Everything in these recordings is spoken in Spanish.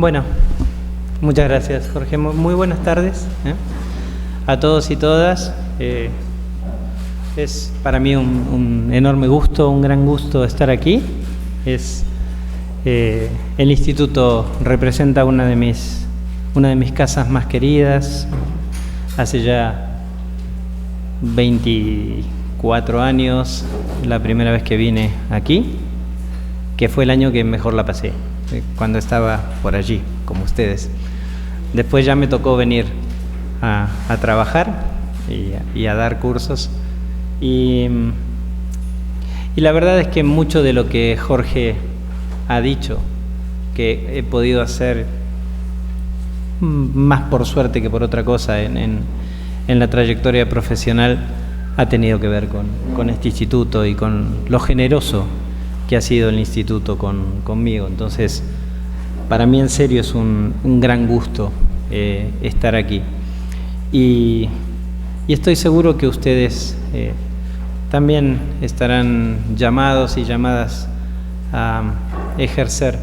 Bueno, muchas gracias, Jorge. Muy buenas tardes a todos y todas. Es para mí un enorme gusto, un gran gusto estar aquí. El instituto representa una de mis casas más queridas. Hace ya 24 años, la primera vez que vine aquí, que fue el año que mejor la pasé, cuando estaba por allí, como ustedes. Después ya me tocó venir a trabajar y a dar cursos. Y la verdad es que mucho de lo que Jorge ha dicho, que he podido hacer más por suerte que por otra cosa en la trayectoria profesional, ha tenido que ver con este instituto y con lo generoso que ha sido el instituto conmigo. Entonces, para mí en serio es un gran gusto estar aquí. Y estoy seguro que ustedes también estarán llamados y llamadas a ejercer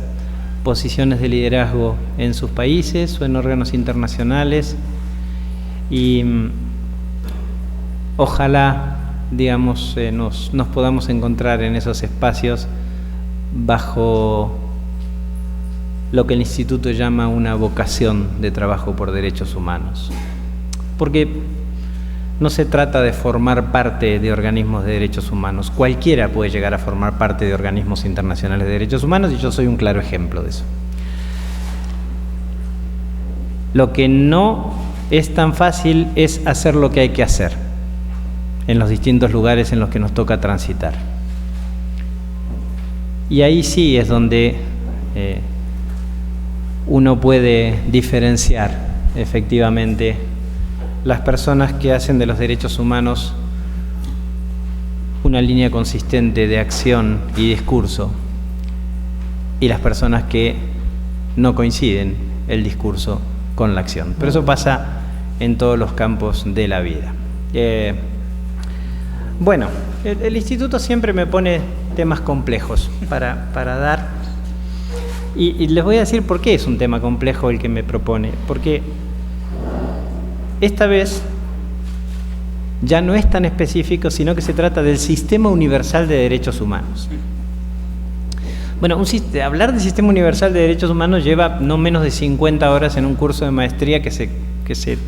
posiciones de liderazgo en sus países o en órganos internacionales, y ojalá, digamos, nos podamos encontrar en esos espacios bajo lo que el instituto llama una vocación de trabajo por derechos humanos. Porque no se trata de formar parte de organismos de derechos humanos. Cualquiera puede llegar a formar parte de organismos internacionales de derechos humanos, y yo soy un claro ejemplo de eso. Lo que no es tan fácil es hacer lo que hay que hacer en los distintos lugares en los que nos toca transitar. Y ahí sí es donde uno puede diferenciar efectivamente las personas que hacen de los derechos humanos una línea consistente de acción y discurso, y las personas que no coinciden el discurso con la acción. Pero eso pasa en todos los campos de la vida. Bueno, el instituto siempre me pone temas complejos para dar, y les voy a decir por qué es un tema complejo el que me propone. Porque esta vez ya no es tan específico, sino que se trata del Sistema Universal de Derechos Humanos. Bueno, hablar del Sistema Universal de Derechos Humanos lleva no menos de 50 horas en un curso de maestría que se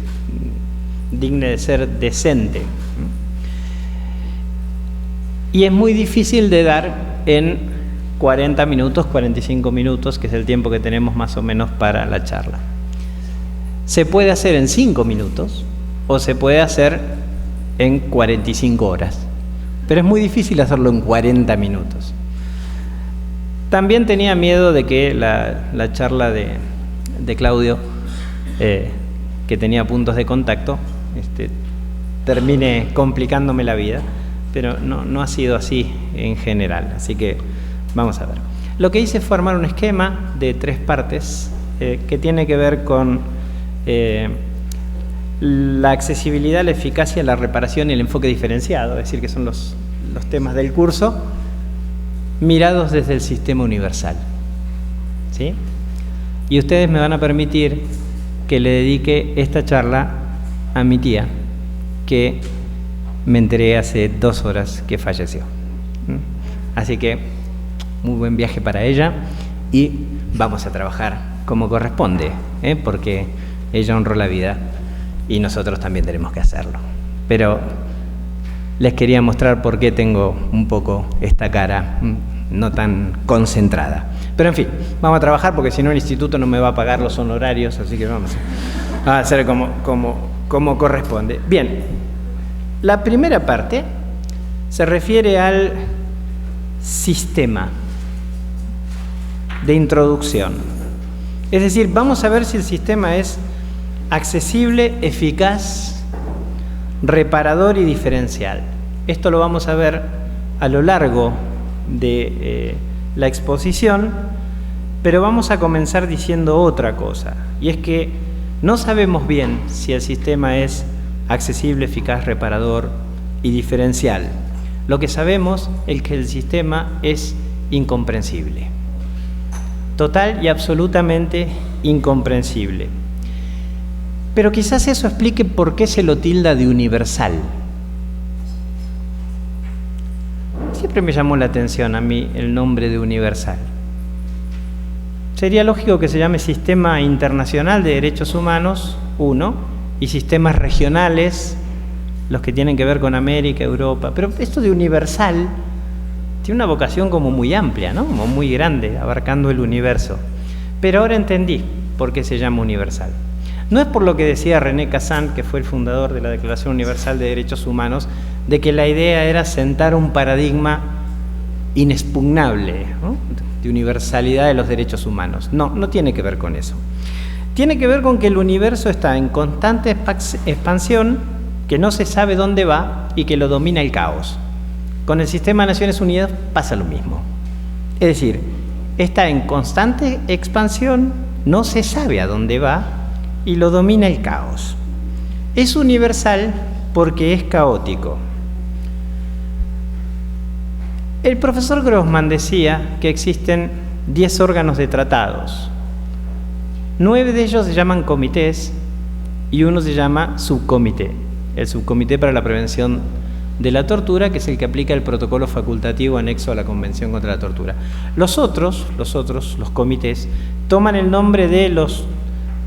digne de ser decente. Y es muy difícil de dar en 40 minutos, 45 minutos, que es el tiempo que tenemos más o menos para la charla. Se puede hacer en 5 minutos o se puede hacer en 45 horas, pero es muy difícil hacerlo en 40 minutos. También tenía miedo de que la charla de Claudio, que tenía puntos de contacto, termine complicándome la vida, pero no ha sido así en general. Así que vamos a ver. Lo que hice fue armar un esquema de 3 partes que tiene que ver con la accesibilidad, la eficacia, la reparación y el enfoque diferenciado, es decir, que son los temas del curso mirados desde el sistema universal, ¿sí? Y ustedes me van a permitir que le dedique esta charla a mi tía, que me enteré hace 2 horas que falleció. Así que muy buen viaje para ella, y vamos a trabajar como corresponde, porque ella honró la vida y nosotros también tenemos que hacerlo. Pero les quería mostrar por qué tengo un poco esta cara no tan concentrada. Pero en fin, vamos a trabajar, porque si no el instituto no me va a pagar los honorarios, así que vamos a hacer como corresponde. Bien, la primera parte se refiere al sistema de introducción. Es decir, vamos a ver si el sistema es accesible, eficaz, reparador y diferencial. Esto lo vamos a ver a lo largo de la exposición, pero vamos a comenzar diciendo otra cosa, y es que no sabemos bien si el sistema es accesible, eficaz, reparador y diferencial. Lo que sabemos es que el sistema es incomprensible. total y absolutamente incomprensible. Pero quizás eso explique por qué se lo tilda de universal. Siempre me llamó la atención a mí el nombre de universal. Sería lógico que se llame Sistema Internacional de Derechos Humanos, uno, y sistemas regionales, los que tienen que ver con América, Europa. Pero esto de universal tiene una vocación como muy amplia, ¿no? Como muy grande, abarcando el universo. Pero ahora entendí por qué se llama universal. No es por lo que decía René Cassin, que fue el fundador de la Declaración Universal de Derechos Humanos, de que la idea era sentar un paradigma inexpugnable, ¿no?, de universalidad de los derechos humanos. No, no tiene que ver con eso. Tiene que ver con que el universo está en constante expansión, que no se sabe dónde va y que lo domina el caos. Con el sistema de Naciones Unidas pasa lo mismo. Es decir, está en constante expansión, no se sabe a dónde va y lo domina el caos. Es universal porque es caótico. El profesor Grossman decía que existen 10 órganos de tratados. 9 de ellos se llaman comités y uno se llama subcomité. El subcomité para la prevención de la tortura, que es el que aplica el protocolo facultativo anexo a la Convención contra la Tortura. Los comités, toman el nombre de los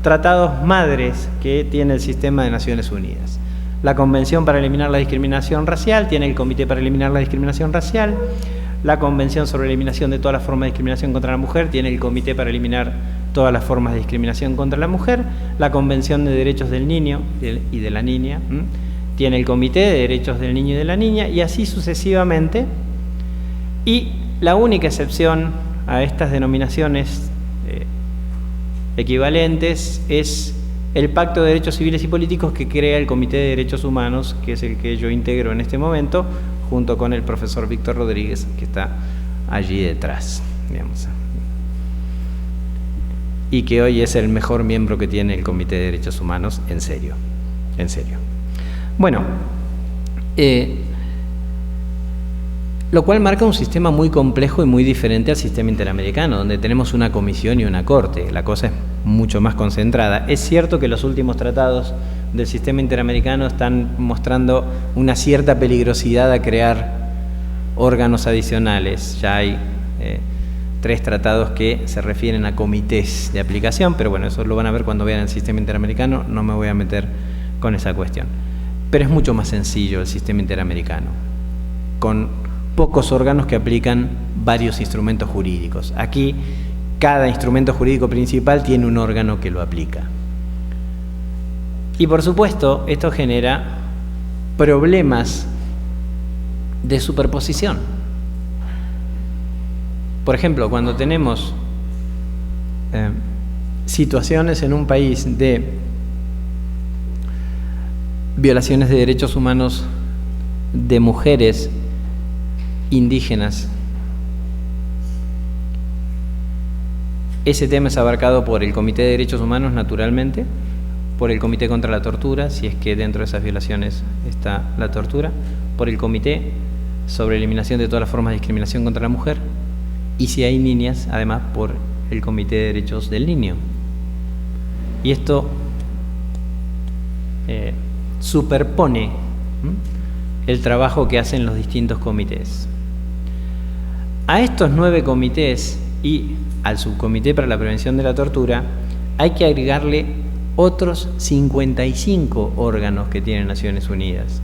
tratados madres que tiene el sistema de Naciones Unidas. La Convención para eliminar la discriminación racial tiene el Comité para eliminar la discriminación racial. La Convención sobre la eliminación de todas las formas de discriminación contra la mujer tiene el Comité para eliminar todas las formas de discriminación contra la mujer. La Convención de Derechos del Niño y de la Niña tiene el Comité de Derechos del Niño y de la Niña, y así sucesivamente. Y la única excepción a estas denominaciones equivalentes es el Pacto de Derechos Civiles y Políticos que crea el Comité de Derechos Humanos, que es el que yo integro en este momento, junto con el profesor Víctor Rodríguez, que está allí detrás, digamos, y que hoy es el mejor miembro que tiene el Comité de Derechos Humanos, en serio, en serio. Bueno, lo cual marca un sistema muy complejo y muy diferente al sistema interamericano, donde tenemos una comisión y una corte. La cosa es mucho más concentrada. Es cierto que los últimos tratados del sistema interamericano están mostrando una cierta peligrosidad a crear órganos adicionales. Ya hay 3 tratados que se refieren a comités de aplicación, pero bueno, eso lo van a ver cuando vean el sistema interamericano, no me voy a meter con esa cuestión. Pero es mucho más sencillo el sistema interamericano, con pocos órganos que aplican varios instrumentos jurídicos. Aquí, cada instrumento jurídico principal tiene un órgano que lo aplica. Y por supuesto, esto genera problemas de superposición. Por ejemplo, cuando tenemos situaciones en un país de violaciones de derechos humanos de mujeres indígenas, ese tema es abarcado por el Comité de Derechos Humanos, naturalmente, por el Comité contra la Tortura, si es que dentro de esas violaciones está la tortura, por el Comité sobre eliminación de todas las formas de discriminación contra la mujer, y si hay niñas, además, por el Comité de Derechos del Niño. Y esto superpone el trabajo que hacen los distintos comités. A estos 9 comités y al subcomité para la prevención de la tortura hay que agregarle otros 55 órganos que tiene Naciones Unidas.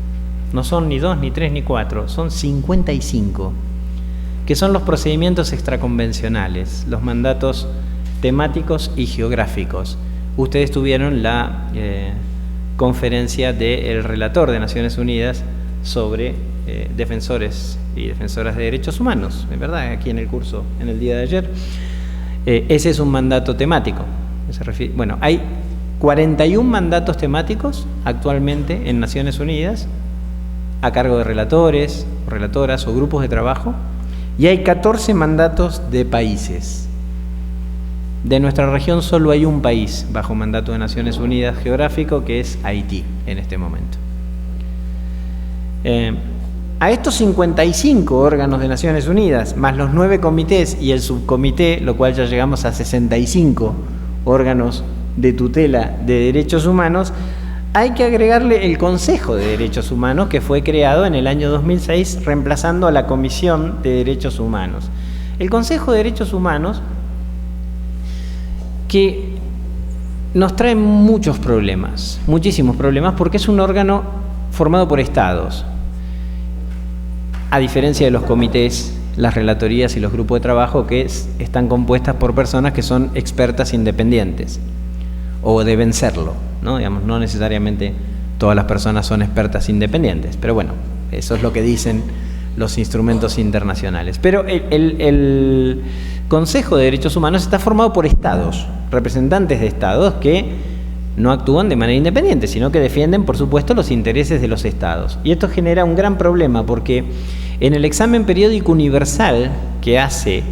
No son ni 2, ni 3, ni 4, son 55, que son los procedimientos extraconvencionales, los mandatos temáticos y geográficos. Ustedes tuvieron la conferencia del relator de Naciones Unidas sobre defensores y defensoras de derechos humanos, en verdad, aquí en el curso, en el día de ayer. Ese es un mandato temático. Bueno, hay 41 mandatos temáticos actualmente en Naciones Unidas, a cargo de relatores, relatoras o grupos de trabajo, y hay 14 mandatos de países. De nuestra región solo hay un país bajo mandato de Naciones Unidas geográfico, que es Haití en este momento. A estos 55 órganos de Naciones Unidas, más los 9 comités y el subcomité, lo cual ya llegamos a 65 órganos de tutela de derechos humanos, hay que agregarle el Consejo de Derechos Humanos, que fue creado en el año 2006, reemplazando a la Comisión de Derechos Humanos. El Consejo de Derechos Humanos, que nos trae muchos problemas, muchísimos problemas, porque es un órgano formado por estados. A diferencia de los comités, las relatorías y los grupos de trabajo que están compuestas por personas que son expertas independientes, o deben serlo, ¿no? Digamos, no necesariamente todas las personas son expertas independientes, pero bueno, eso es lo que dicen los instrumentos internacionales. Pero el Consejo de Derechos Humanos está formado por estados, representantes de estados que no actúan de manera independiente, sino que defienden, por supuesto, los intereses de los estados. Y esto genera un gran problema porque en el examen periódico universal que hace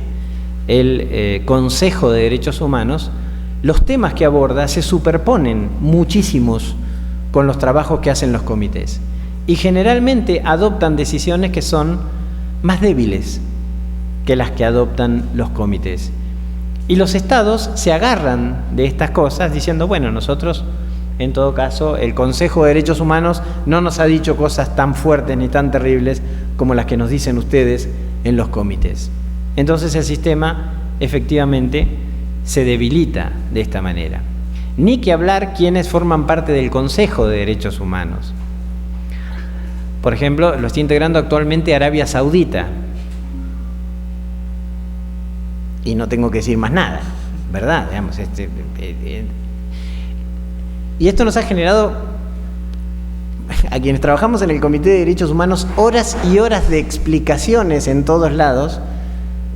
el Consejo de Derechos Humanos, los temas que aborda se superponen muchísimos con los trabajos que hacen los comités. Y generalmente adoptan decisiones que son más débiles que las que adoptan los comités. Y los estados se agarran de estas cosas diciendo, bueno, nosotros, en todo caso, el Consejo de Derechos Humanos no nos ha dicho cosas tan fuertes ni tan terribles como las que nos dicen ustedes en los comités. Entonces el sistema, efectivamente, se debilita de esta manera. Ni que hablar quienes forman parte del Consejo de Derechos Humanos. Por ejemplo, lo está integrando actualmente Arabia Saudita. Y no tengo que decir más nada, ¿verdad? Digamos, y esto nos ha generado, a quienes trabajamos en el Comité de Derechos Humanos, horas y horas de explicaciones en todos lados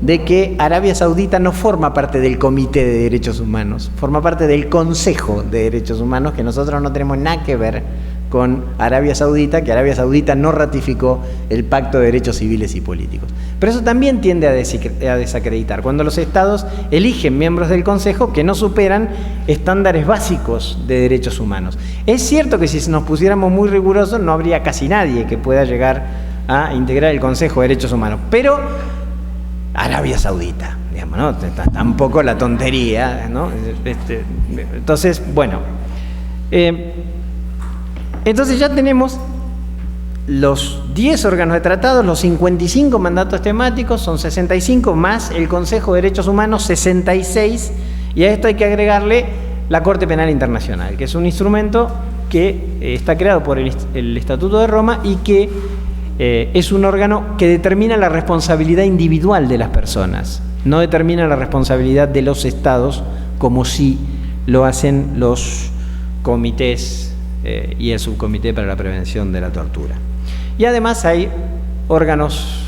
de que Arabia Saudita no forma parte del Comité de Derechos Humanos, forma parte del Consejo de Derechos Humanos, que nosotros no tenemos nada que ver con Arabia Saudita, que Arabia Saudita no ratificó el Pacto de Derechos Civiles y Políticos. Pero eso también tiende a desacreditar, cuando los estados eligen miembros del Consejo que no superan estándares básicos de derechos humanos. Es cierto que si nos pusiéramos muy rigurosos no habría casi nadie que pueda llegar a integrar el Consejo de Derechos Humanos, pero Arabia Saudita, digamos, ¿no? Tampoco la tontería, ¿no? Entonces, bueno, entonces ya tenemos los 10 órganos de tratados, los 55 mandatos temáticos, son 65 más el Consejo de Derechos Humanos, 66, y a esto hay que agregarle la Corte Penal Internacional, que es un instrumento que está creado por el Estatuto de Roma y que es un órgano que determina la responsabilidad individual de las personas, no determina la responsabilidad de los estados como si lo hacen los comités y el subcomité para la prevención de la tortura. Y además hay órganos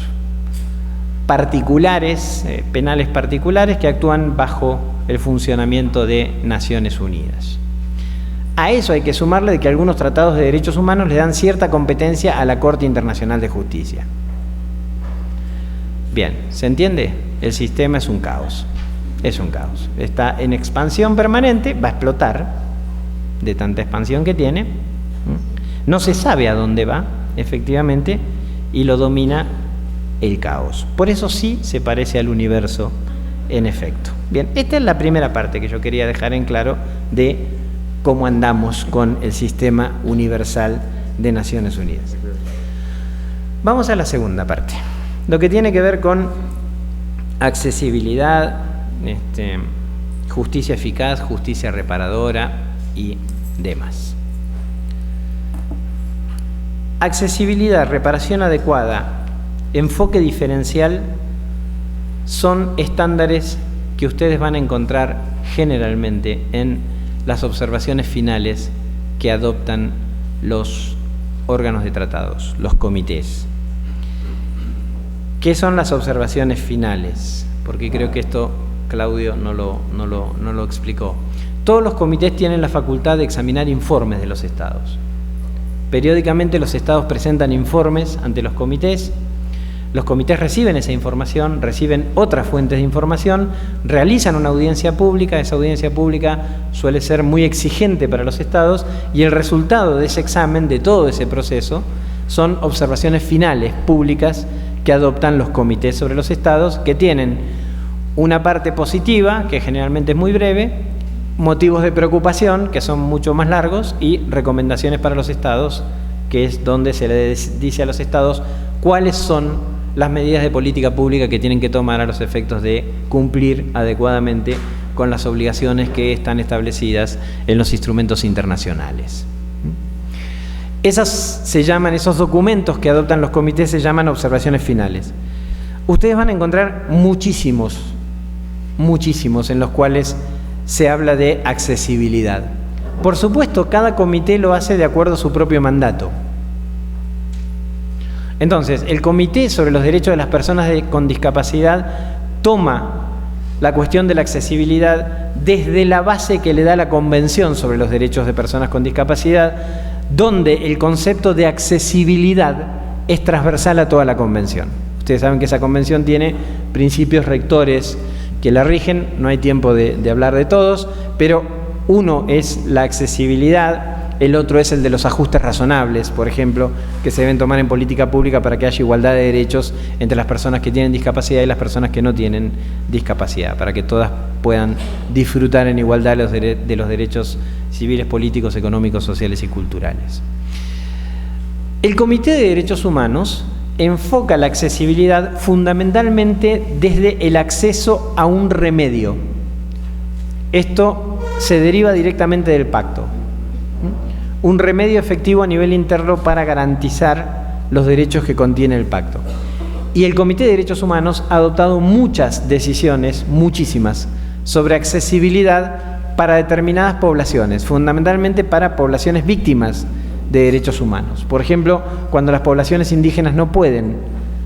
particulares, penales particulares, que actúan bajo el funcionamiento de Naciones Unidas. A eso hay que sumarle de que algunos tratados de derechos humanos le dan cierta competencia a la Corte Internacional de Justicia. Bien, ¿se entiende? El sistema es un caos. Es un caos. Está en expansión permanente, va a explotar de tanta expansión que tiene. No se sabe a dónde va, efectivamente, y lo domina el caos. Por eso sí se parece al universo en efecto. Bien, esta es la primera parte que yo quería dejar en claro de cómo andamos con el sistema universal de Naciones Unidas. Vamos a la segunda parte, lo que tiene que ver con accesibilidad, justicia eficaz, justicia reparadora y demás. Accesibilidad, reparación adecuada, enfoque diferencial son estándares que ustedes van a encontrar generalmente en las observaciones finales que adoptan los órganos de tratados, los comités. ¿Qué son las observaciones finales? Porque creo que esto Claudio no lo explicó. Todos los comités tienen la facultad de examinar informes de los estados. Periódicamente los estados presentan informes ante los comités reciben esa información, reciben otras fuentes de información, realizan una audiencia pública, esa audiencia pública suele ser muy exigente para los estados y el resultado de ese examen, de todo ese proceso, son observaciones finales públicas que adoptan los comités sobre los estados, que tienen una parte positiva, que generalmente es muy breve, motivos de preocupación, que son mucho más largos, y recomendaciones para los estados, que es donde se les dice a los estados cuáles son las medidas de política pública que tienen que tomar a los efectos de cumplir adecuadamente con las obligaciones que están establecidas en los instrumentos internacionales. Esos documentos que adoptan los comités se llaman observaciones finales. Ustedes van a encontrar muchísimos en los cuales se habla de accesibilidad. Por supuesto, cada comité lo hace de acuerdo a su propio mandato. Entonces, el Comité sobre los Derechos de las Personas con Discapacidad toma la cuestión de la accesibilidad desde la base que le da la Convención sobre los Derechos de Personas con Discapacidad, donde el concepto de accesibilidad es transversal a toda la Convención. Ustedes saben que esa Convención tiene principios rectores que la rigen, no hay tiempo de hablar de todos, pero uno es la accesibilidad, el otro es el de los ajustes razonables, por ejemplo, que se deben tomar en política pública para que haya igualdad de derechos entre las personas que tienen discapacidad y las personas que no tienen discapacidad, para que todas puedan disfrutar en igualdad de los derechos civiles, políticos, económicos, sociales y culturales. El Comité de Derechos Humanos enfoca la accesibilidad fundamentalmente desde el acceso a un remedio. Esto se deriva directamente del pacto. Un remedio efectivo a nivel interno para garantizar los derechos que contiene el pacto. Y el Comité de Derechos Humanos ha adoptado muchas decisiones, muchísimas, sobre accesibilidad para determinadas poblaciones, fundamentalmente para poblaciones víctimas de derechos humanos. Por ejemplo, cuando las poblaciones indígenas no pueden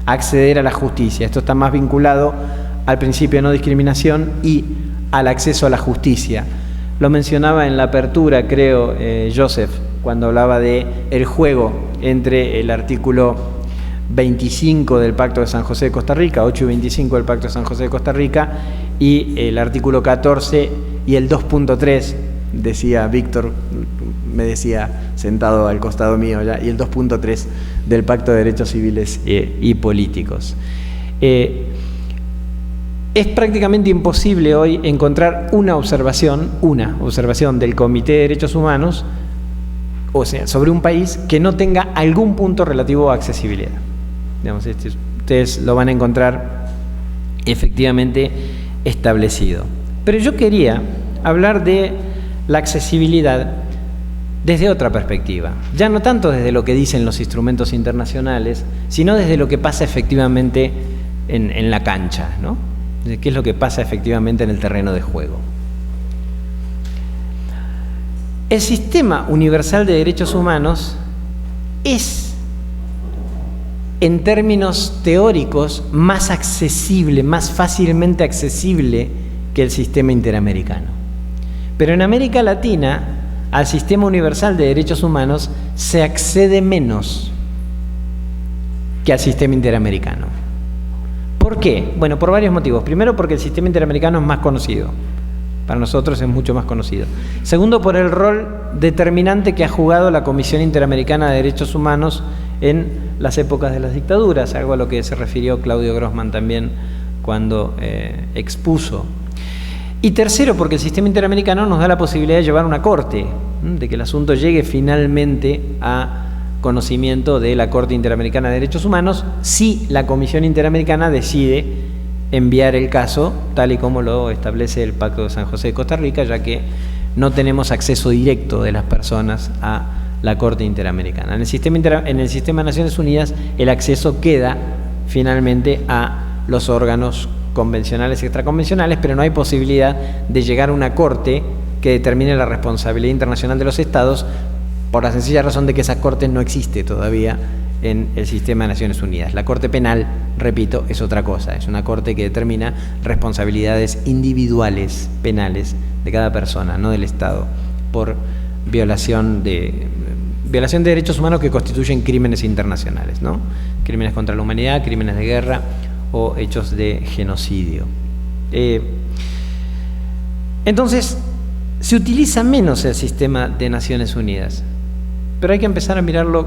acceder a la justicia. Esto está más vinculado al principio de no discriminación y al acceso a la justicia. Lo mencionaba en la apertura, creo, Joseph, cuando hablaba de el juego entre el artículo 25 del Pacto de San José de Costa Rica, 8 y 25 del Pacto de San José de Costa Rica, y el artículo 14 y el 2.3, decía Víctor, me decía sentado al costado mío ya, y el 2.3 del Pacto de Derechos Civiles y Políticos. Es prácticamente imposible hoy encontrar una observación del Comité de Derechos Humanos, o sea, sobre un país que no tenga algún punto relativo a accesibilidad. Digamos, ustedes lo van a encontrar efectivamente establecido. Pero yo quería hablar de la accesibilidad desde otra perspectiva, ya no tanto desde lo que dicen los instrumentos internacionales, sino desde lo que pasa efectivamente en la cancha, ¿no? De qué es lo que pasa efectivamente en el terreno de juego. El sistema universal de derechos humanos es, en términos teóricos, más accesible, más fácilmente accesible que el sistema interamericano. Pero en América Latina, al sistema universal de derechos humanos se accede menos que al sistema interamericano. ¿Por qué? Bueno, por varios motivos. Primero, porque el sistema interamericano es más conocido. Para nosotros es mucho más conocido. Segundo, por el rol determinante que ha jugado la Comisión Interamericana de Derechos Humanos en las épocas de las dictaduras, algo a lo que se refirió Claudio Grossman también cuando expuso. Y tercero, porque el sistema interamericano nos da la posibilidad de llevar una corte, de que el asunto llegue finalmente a conocimiento de la Corte Interamericana de Derechos Humanos si la Comisión Interamericana decide enviar el caso tal y como lo establece el Pacto de San José de Costa Rica, ya que no tenemos acceso directo de las personas a la Corte Interamericana. En el sistema de Naciones Unidas el acceso queda finalmente a los órganos convencionales y extraconvencionales, pero no hay posibilidad de llegar a una corte que determine la responsabilidad internacional de los estados, por la sencilla razón de que esa corte no existe todavía en el sistema de Naciones Unidas. La Corte Penal, repito, es otra cosa, es una corte que determina responsabilidades individuales penales de cada persona, no del Estado, por violación de derechos humanos que constituyen crímenes internacionales, ¿no? Crímenes contra la humanidad, crímenes de guerra o hechos de genocidio. Entonces, se utiliza menos el sistema de Naciones Unidas, pero hay que empezar a mirarlo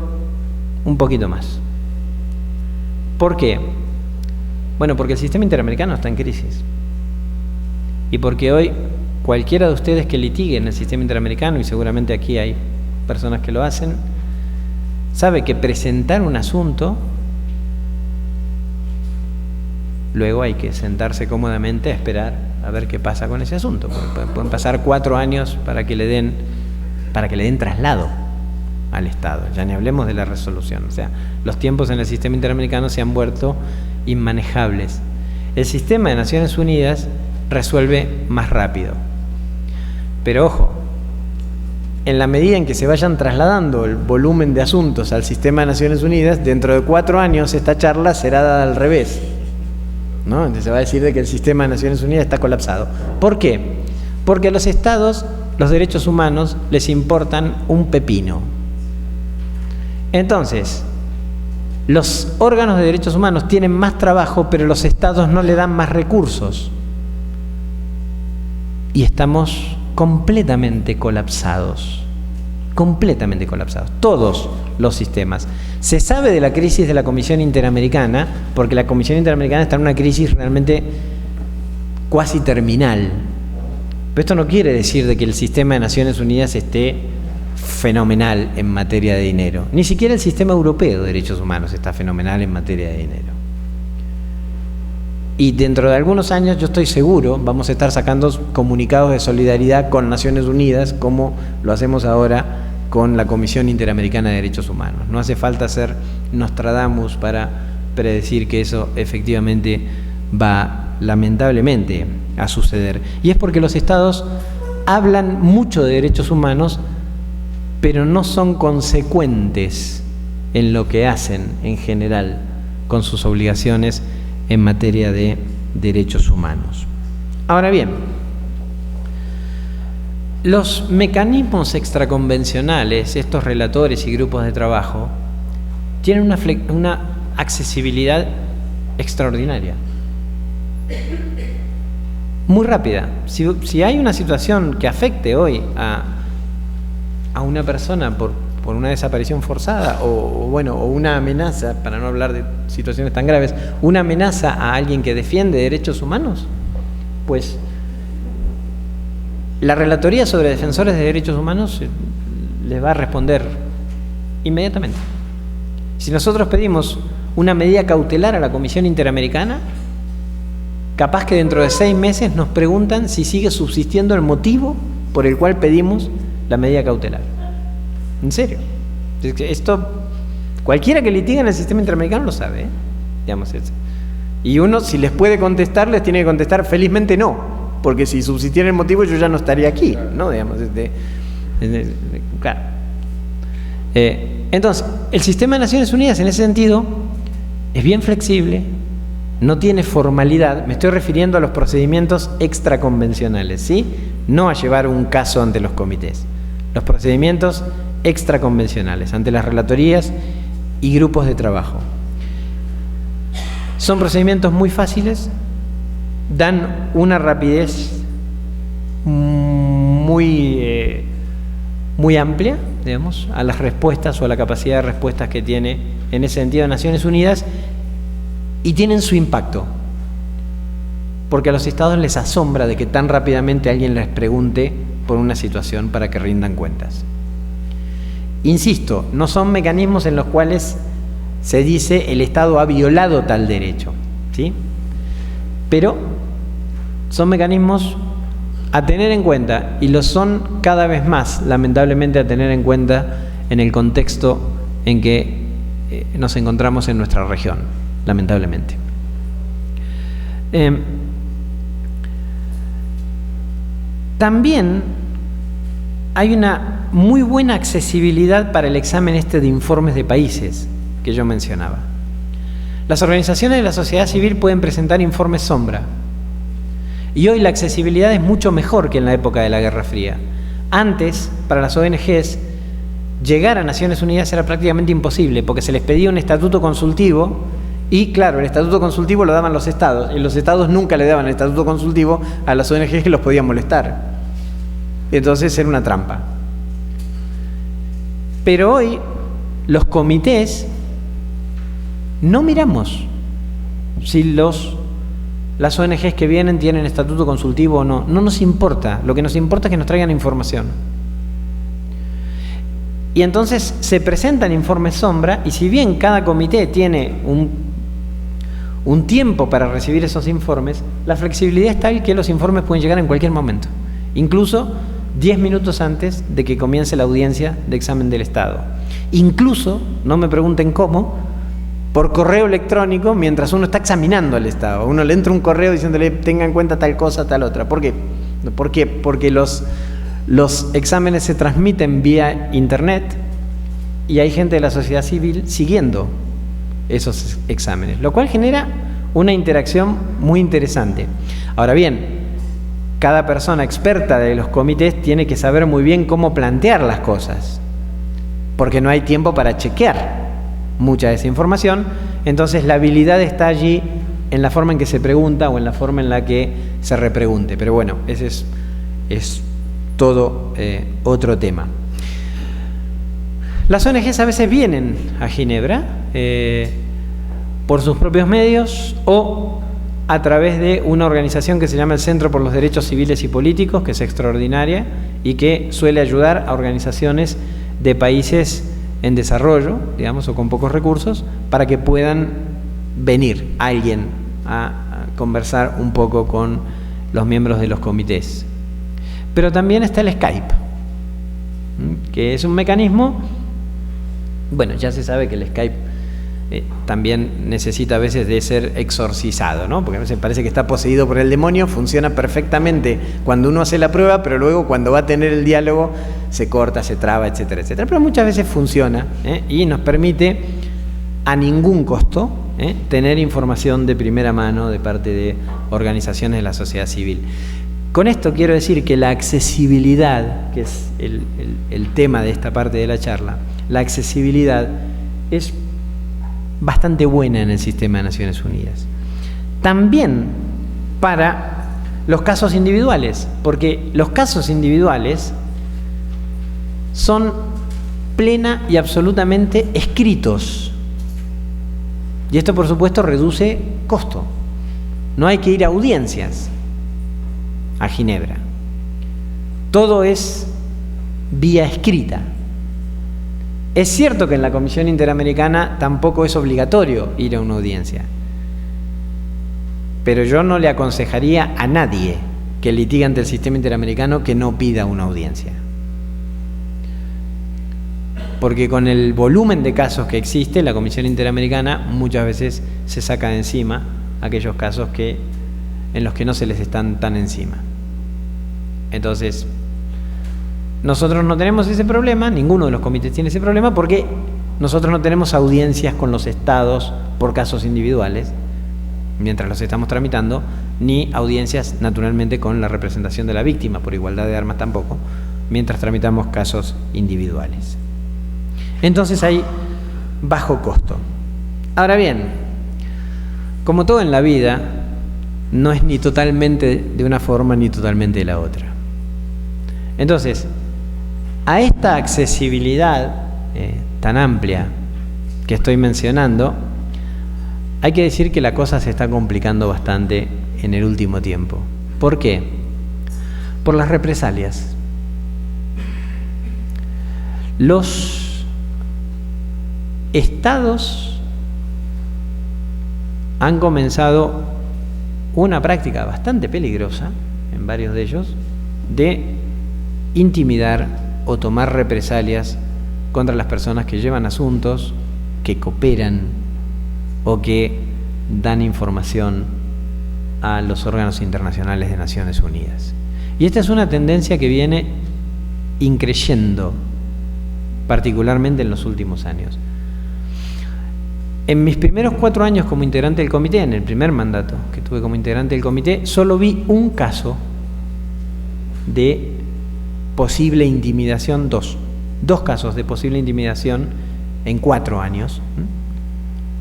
un poquito más. ¿Por qué? Bueno, porque el sistema interamericano está en crisis. Y porque hoy cualquiera de ustedes que litigue en el sistema interamericano, y seguramente aquí hay personas que lo hacen, sabe que presentar un asunto, luego hay que sentarse cómodamente a esperar a ver qué pasa con ese asunto. Pueden pasar 4 años para que le den traslado al Estado. Ya ni hablemos de la resolución. O sea, los tiempos en el sistema interamericano se han vuelto inmanejables. El sistema de Naciones Unidas resuelve más rápido. Pero ojo, en la medida en que se vayan trasladando el volumen de asuntos al sistema de Naciones Unidas, dentro de 4 años esta charla será dada al revés, ¿no? Entonces se va a decir de que el sistema de Naciones Unidas está colapsado. ¿Por qué? Porque a los estados los derechos humanos les importan un pepino. Entonces, los órganos de derechos humanos tienen más trabajo, pero los estados no le dan más recursos. Y estamos completamente colapsados. Completamente colapsados. Todos los sistemas. Se sabe de la crisis de la Comisión Interamericana, porque la Comisión Interamericana está en una crisis realmente cuasi terminal. Pero esto no quiere decir de que el sistema de Naciones Unidas esté fenomenal en materia de dinero. Ni siquiera el sistema europeo de derechos humanos está fenomenal en materia de dinero. Y dentro de algunos años, yo estoy seguro, vamos a estar sacando comunicados de solidaridad con Naciones Unidas, como lo hacemos ahora con la Comisión Interamericana de Derechos Humanos. No hace falta ser Nostradamus para predecir que eso efectivamente va, lamentablemente, a suceder. Y es porque los estados hablan mucho de derechos humanos, pero no son consecuentes en lo que hacen en general con sus obligaciones en materia de derechos humanos. Ahora bien, los mecanismos extraconvencionales, estos relatores y grupos de trabajo, tienen una accesibilidad extraordinaria, muy rápida. Si hay una situación que afecte hoy a una persona por una desaparición forzada o una amenaza, para no hablar de situaciones tan graves, una amenaza a alguien que defiende derechos humanos, pues la Relatoría sobre Defensores de Derechos Humanos les va a responder inmediatamente. Si nosotros pedimos una medida cautelar a la Comisión Interamericana, capaz que dentro de 6 meses nos preguntan si sigue subsistiendo el motivo por el cual pedimos la medida cautelar. En serio. Esto, cualquiera que litiga en el sistema interamericano lo sabe, ¿eh? Digamos eso. Y uno, si les puede contestar, les tiene que contestar felizmente no, porque si subsistiera el motivo yo ya no estaría aquí, ¿no? Digamos, claro. Entonces, el sistema de Naciones Unidas en ese sentido es bien flexible, no tiene formalidad. Me estoy refiriendo a los procedimientos extraconvencionales, ¿sí? No a llevar un caso ante los comités. Los procedimientos extraconvencionales, ante las relatorías y grupos de trabajo. Son procedimientos muy fáciles, dan una rapidez muy amplia, digamos, a las respuestas o a la capacidad de respuestas que tiene en ese sentido Naciones Unidas, y tienen su impacto, porque a los estados les asombra de que tan rápidamente alguien les pregunte por una situación para que rindan cuentas. Insisto, no son mecanismos en los cuales se dice el Estado ha violado tal derecho, ¿sí? Pero son mecanismos a tener en cuenta, y lo son cada vez más, lamentablemente, a tener en cuenta en el contexto en que nos encontramos en nuestra región, lamentablemente. También hay una muy buena accesibilidad para el examen de informes de países que yo mencionaba. Las organizaciones de la sociedad civil pueden presentar informes sombra, y hoy la accesibilidad es mucho mejor que en la época de la Guerra Fría. Antes, para las ONGs, llegar a Naciones Unidas era prácticamente imposible, porque se les pedía un estatuto consultivo, y claro, el estatuto consultivo lo daban los estados, y los estados nunca le daban el estatuto consultivo a las ONGs que los podían molestar. Entonces era una trampa. Pero hoy los comités no miramos si las ONGs que vienen tienen estatuto consultivo o no. No nos importa. Lo que nos importa es que nos traigan información. Y entonces se presentan informes sombra, y si bien cada comité tiene un tiempo para recibir esos informes, la flexibilidad es tal que los informes pueden llegar en cualquier momento, incluso 10 minutos antes de que comience la audiencia de examen del Estado. Incluso, no me pregunten cómo, por correo electrónico mientras uno está examinando al Estado. A uno le entra un correo diciéndole tenga en cuenta tal cosa, tal otra. ¿Por qué? Porque los exámenes se transmiten vía internet y hay gente de la sociedad civil siguiendo esos exámenes, lo cual genera una interacción muy interesante. Ahora bien, cada persona experta de los comités tiene que saber muy bien cómo plantear las cosas, porque no hay tiempo para chequear mucha de esa información. Entonces la habilidad está allí en la forma en que se pregunta o en la forma en la que se repregunte. Pero bueno, ese es todo otro tema. Las ONGs a veces vienen a Ginebra por sus propios medios o a través de una organización que se llama el Centro por los Derechos Civiles y Políticos, que es extraordinaria y que suele ayudar a organizaciones de países en desarrollo, digamos, o con pocos recursos, para que puedan venir alguien a conversar un poco con los miembros de los comités. Pero también está el Skype, que es un mecanismo, bueno, ya se sabe que el Skype también necesita a veces de ser exorcizado, ¿no? Porque a veces parece que está poseído por el demonio, funciona perfectamente cuando uno hace la prueba, pero luego cuando va a tener el diálogo se corta, se traba, etcétera, etcétera. Pero muchas veces funciona y nos permite a ningún costo tener información de primera mano de parte de organizaciones de la sociedad civil. Con esto quiero decir que la accesibilidad, que es el tema de esta parte de la charla, la accesibilidad es bastante buena en el sistema de Naciones Unidas. También para los casos individuales, porque los casos individuales son plena y absolutamente escritos. Y esto, por supuesto, reduce costo. No hay que ir a audiencias a Ginebra. Todo es vía escrita. Es cierto que en la Comisión Interamericana tampoco es obligatorio ir a una audiencia, pero yo no le aconsejaría a nadie que litigue ante el sistema interamericano que no pida una audiencia. Porque con el volumen de casos que existe, la Comisión Interamericana muchas veces se saca de encima aquellos casos en los que no se les están tan encima. Entonces, nosotros no tenemos ese problema, ninguno de los comités tiene ese problema, porque nosotros no tenemos audiencias con los estados por casos individuales, mientras los estamos tramitando, ni audiencias, naturalmente, con la representación de la víctima, por igualdad de armas tampoco, mientras tramitamos casos individuales. Entonces hay bajo costo. Ahora bien, como todo en la vida, no es ni totalmente de una forma ni totalmente de la otra. Entonces, a esta accesibilidad tan amplia que estoy mencionando, hay que decir que la cosa se está complicando bastante en el último tiempo. ¿Por qué? Por las represalias. Los estados han comenzado una práctica bastante peligrosa, en varios de ellos, de intimidar o tomar represalias contra las personas que llevan asuntos, que cooperan o que dan información a los órganos internacionales de Naciones Unidas. Y esta es una tendencia que viene increciendo, particularmente en los últimos años. En mis primeros 4 años como integrante del comité, en el primer mandato que tuve como integrante del comité, solo vi un caso de posible intimidación, dos casos de posible intimidación en 4 años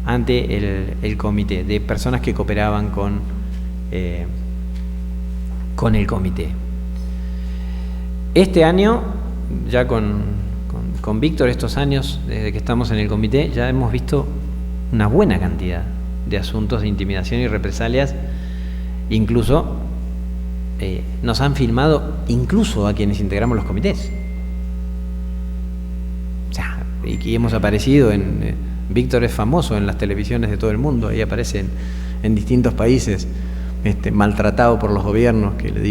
ante el comité, de personas que cooperaban con el comité. Este año, ya con Víctor, estos años desde que estamos en el comité, ya hemos visto una buena cantidad de asuntos de intimidación y represalias. Incluso nos han filmado incluso a quienes integramos los comités. O sea, y hemos aparecido Víctor es famoso en las televisiones de todo el mundo, ahí aparece en distintos países, maltratado por los gobiernos que les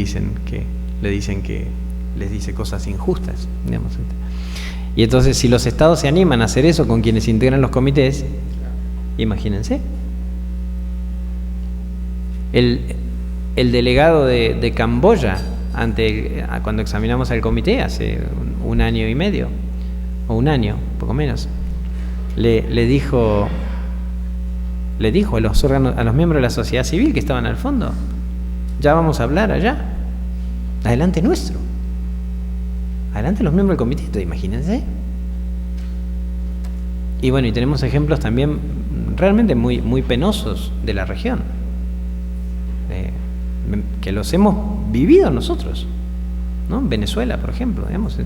dice cosas injustas, digamos. Y entonces, si los estados se animan a hacer eso con quienes integran los comités, imagínense. El delegado de Camboya, cuando examinamos al comité hace un año y medio, o un año, poco menos, le dijo a los miembros de la sociedad civil que estaban al fondo: ya vamos a hablar allá, adelante nuestro, adelante los miembros del comité. Entonces, imagínense. Y bueno, y tenemos ejemplos también realmente muy, muy penosos de la región, que los hemos vivido nosotros, ¿no? Venezuela, por ejemplo, digamos,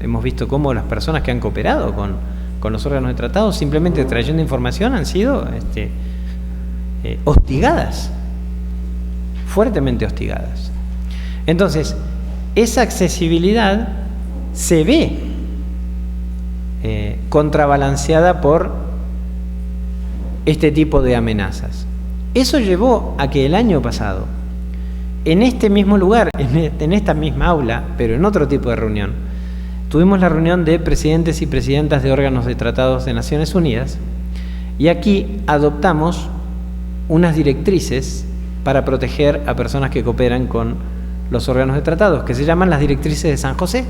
hemos visto cómo las personas que han cooperado con los órganos de tratado, simplemente trayendo información, han sido hostigadas, fuertemente hostigadas. Entonces, esa accesibilidad se ve contrabalanceada por este tipo de amenazas. Eso llevó a que el año pasado, en este mismo lugar, en esta misma aula, pero en otro tipo de reunión, tuvimos la reunión de presidentes y presidentas de órganos de tratados de Naciones Unidas, y aquí adoptamos unas directrices para proteger a personas que cooperan con los órganos de tratados, que se llaman las directrices de San José.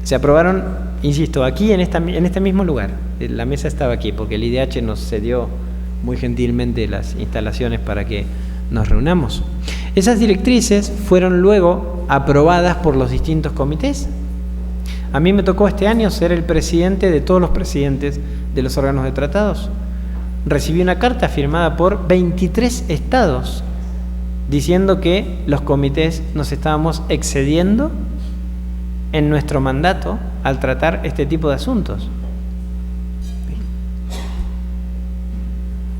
Se aprobaron, insisto, aquí en este mismo lugar. La mesa estaba aquí porque el IDH nos cedió muy gentilmente las instalaciones para que nos reunamos. Esas directrices fueron luego aprobadas por los distintos comités. A mí me tocó este año ser el presidente de todos los presidentes de los órganos de tratados. Recibí una carta firmada por 23 estados diciendo que los comités nos estábamos excediendo en nuestro mandato al tratar este tipo de asuntos.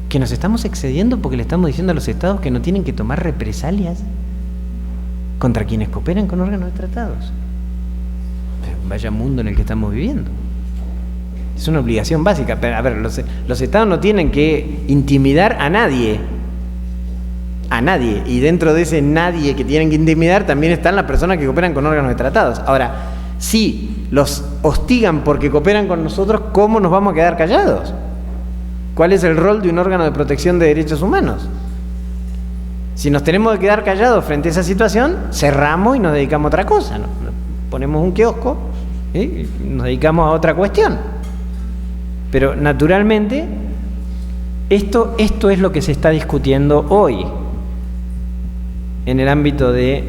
Que nos estamos excediendo porque le estamos diciendo a los estados que no tienen que tomar represalias contra quienes cooperan con órganos de tratados. Pero vaya mundo en el que estamos viviendo. Es una obligación básica. Pero, a ver, los estados no tienen que intimidar a nadie. A nadie. Y dentro de ese nadie que tienen que intimidar también están las personas que cooperan con órganos de tratados. Ahora, si los hostigan porque cooperan con nosotros, ¿cómo nos vamos a quedar callados? ¿Cuál es el rol de un órgano de protección de derechos humanos? Si nos tenemos que quedar callados frente a esa situación, cerramos y nos dedicamos a otra cosa, ¿no? Ponemos un kiosco y nos dedicamos a otra cuestión. Pero naturalmente, esto es lo que se está discutiendo hoy en el ámbito del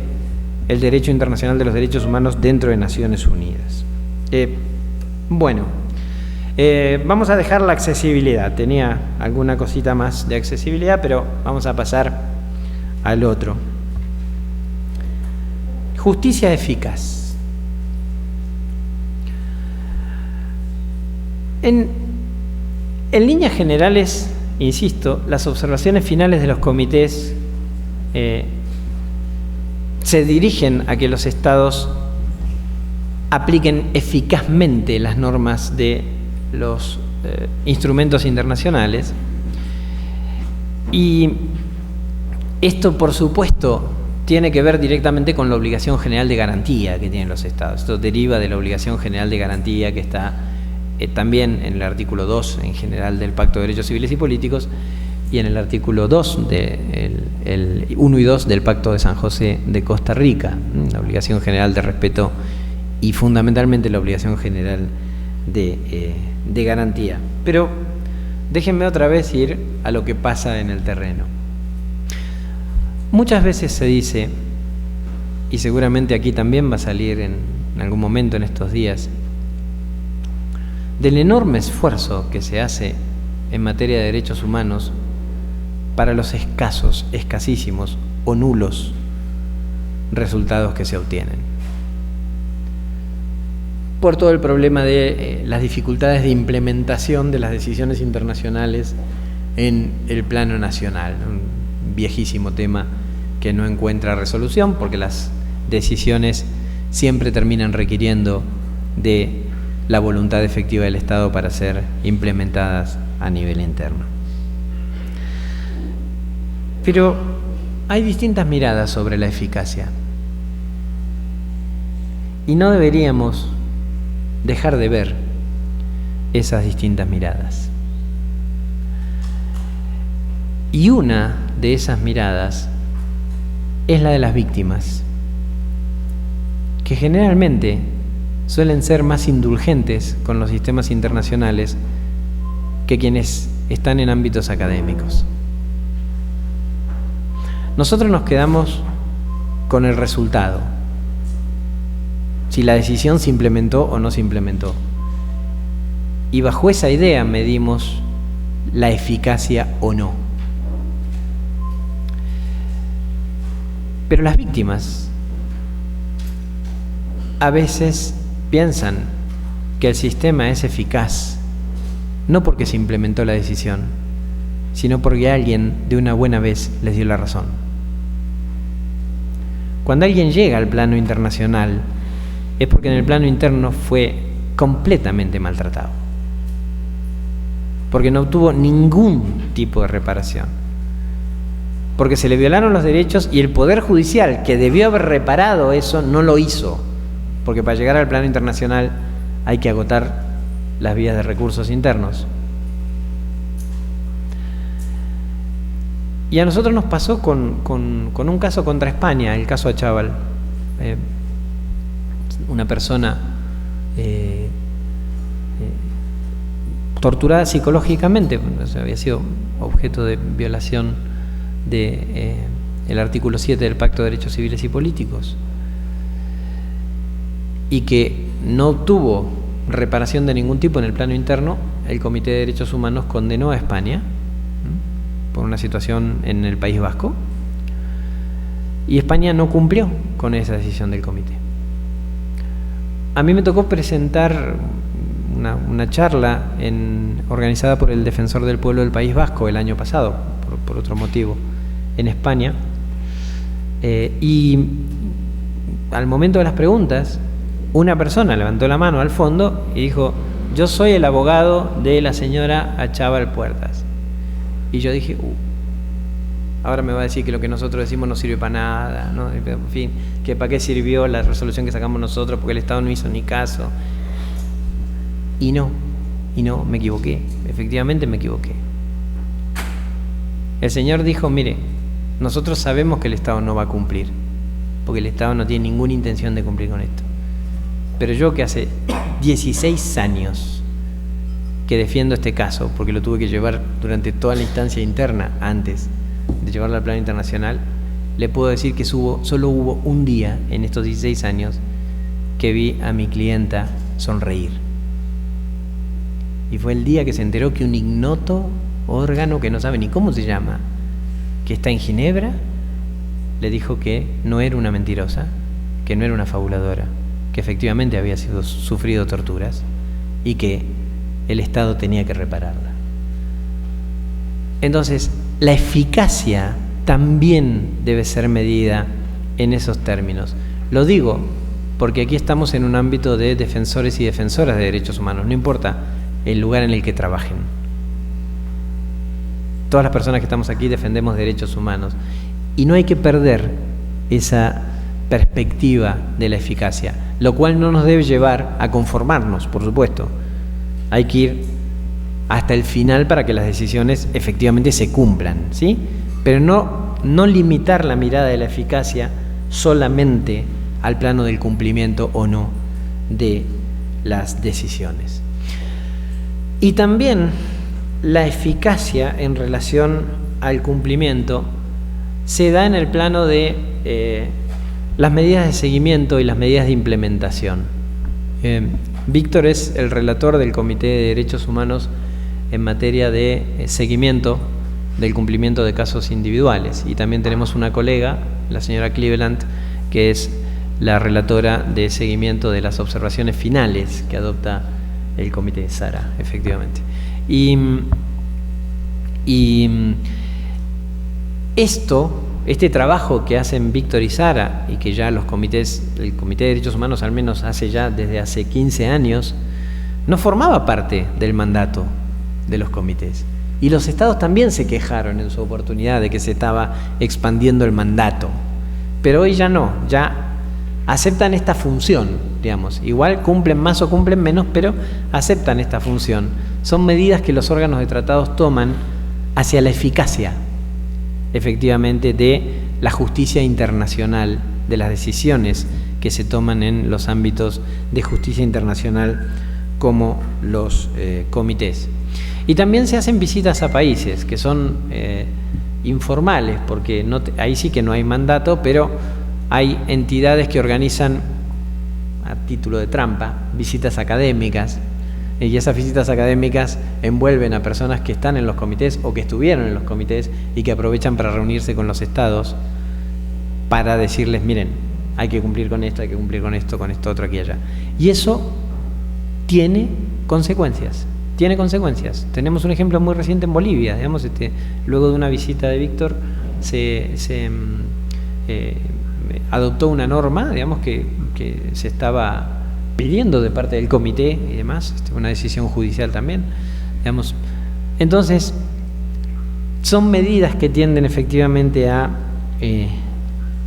derecho internacional de los derechos humanos dentro de Naciones Unidas. Vamos a dejar la accesibilidad. Tenía alguna cosita más de accesibilidad, pero vamos a pasar al otro. Justicia eficaz. En líneas generales, insisto, las observaciones finales de los comités se dirigen a que los estados apliquen eficazmente las normas de los instrumentos internacionales, y esto, por supuesto, tiene que ver directamente con la obligación general de garantía que tienen los estados. Esto deriva de la obligación general de garantía que está también en el artículo 2 en general del Pacto de Derechos Civiles y Políticos, y en el artículo 2 el 1 y 2 del Pacto de San José de Costa Rica, la obligación general de respeto y fundamentalmente la obligación general de garantía. Pero déjenme otra vez ir a lo que pasa en el terreno. Muchas veces se dice, y seguramente aquí también va a salir en algún momento en estos días, del enorme esfuerzo que se hace en materia de derechos humanos para los escasísimos o nulos resultados que se obtienen. por todo el problema de las dificultades de implementación de las decisiones internacionales en el plano nacional. Un viejísimo tema que no encuentra resolución porque las decisiones siempre terminan requiriendo de la voluntad efectiva del Estado para ser implementadas a nivel interno. Pero hay distintas miradas sobre la eficacia y no deberíamos dejar de ver esas distintas miradas. Y una de esas miradas es la de las víctimas, que generalmente suelen ser más indulgentes con los sistemas internacionales que quienes están en ámbitos académicos. Nosotros nos quedamos con el resultado, si la decisión se implementó o no se implementó. Y bajo esa idea medimos la eficacia o no. Pero las víctimas a veces piensan que el sistema es eficaz, no porque se implementó la decisión, sino porque alguien de una buena vez les dio la razón. Cuando alguien llega al plano internacional, es porque en el plano interno fue completamente maltratado, porque no obtuvo ningún tipo de reparación, porque se le violaron los derechos y el Poder Judicial, que debió haber reparado eso, no lo hizo, porque para llegar al plano internacional hay que agotar las vías de recursos internos. Y a nosotros nos pasó con un caso contra España, el caso Achával. Una persona torturada psicológicamente, o sea, había sido objeto de violación del artículo 7 del Pacto de Derechos Civiles y Políticos, y que no obtuvo reparación de ningún tipo en el plano interno. El Comité de Derechos Humanos condenó a España por una situación en el País Vasco, y España no cumplió con esa decisión del comité. A mí me tocó presentar una charla organizada por el Defensor del Pueblo del País Vasco el año pasado, por otro motivo, en España, y al momento de las preguntas, una persona levantó la mano al fondo y dijo: yo soy el abogado de la señora Achával Puertas. Y yo dije, ahora me va a decir que lo que nosotros decimos no sirve para nada, ¿no? En fin, que para qué sirvió la resolución que sacamos nosotros, porque el Estado no hizo ni caso. Y no, me equivoqué, efectivamente me equivoqué. El señor dijo: mire, nosotros sabemos que el Estado no va a cumplir, porque el Estado no tiene ninguna intención de cumplir con esto. Pero yo, que hace 16 años que defiendo este caso, porque lo tuve que llevar durante toda la instancia interna antes de llevarlo al plano internacional, le puedo decir que solo hubo un día en estos 16 años que vi a mi clienta sonreír. Y fue el día que se enteró que un ignoto órgano que no sabe ni cómo se llama, que está en Ginebra, le dijo que no era una mentirosa, que no era una fabuladora, que efectivamente había sufrido torturas y que el Estado tenía que repararla. Entonces, la eficacia también debe ser medida en esos términos. Lo digo porque aquí estamos en un ámbito de defensores y defensoras de derechos humanos, no importa el lugar en el que trabajen. Todas las personas que estamos aquí defendemos derechos humanos y no hay que perder esa perspectiva de la eficacia, lo cual no nos debe llevar a conformarnos, por supuesto. Hay que ir hasta el final para que las decisiones efectivamente se cumplan, ¿sí? Pero no limitar la mirada de la eficacia solamente al plano del cumplimiento o no de las decisiones. Y también la eficacia en relación al cumplimiento se da en el plano de las medidas de seguimiento y las medidas de implementación. Víctor es el relator del Comité de Derechos Humanos en materia de seguimiento del cumplimiento de casos individuales, y también tenemos una colega, la señora Cleveland, que es la relatora de seguimiento de las observaciones finales que adopta el comité de Sara, efectivamente. Este trabajo que hacen Víctor y Sara, y que ya el Comité de Derechos Humanos al menos desde hace 15 años, no formaba parte del mandato de los comités. Y los estados también se quejaron en su oportunidad de que se estaba expandiendo el mandato. Pero hoy ya no, ya aceptan esta función, digamos. Igual cumplen más o cumplen menos, pero aceptan esta función. Son medidas que los órganos de tratados toman hacia la eficacia, efectivamente, de la justicia internacional, de las decisiones que se toman en los ámbitos de justicia internacional como los comités. Y también se hacen visitas a países que son informales, porque ahí sí que no hay mandato, pero hay entidades que organizan, a título de trampa, visitas académicas, y esas visitas académicas envuelven a personas que están en los comités o que estuvieron en los comités y que aprovechan para reunirse con los estados para decirles, miren, hay que cumplir con esto, hay que cumplir con esto otro, aquí y allá. Y eso tiene consecuencias. Tenemos un ejemplo muy reciente en Bolivia, digamos, luego de una visita de Víctor se adoptó una norma, digamos, que se estaba pidiendo de parte del comité y demás, una decisión judicial también, digamos. Entonces, son medidas que tienden efectivamente a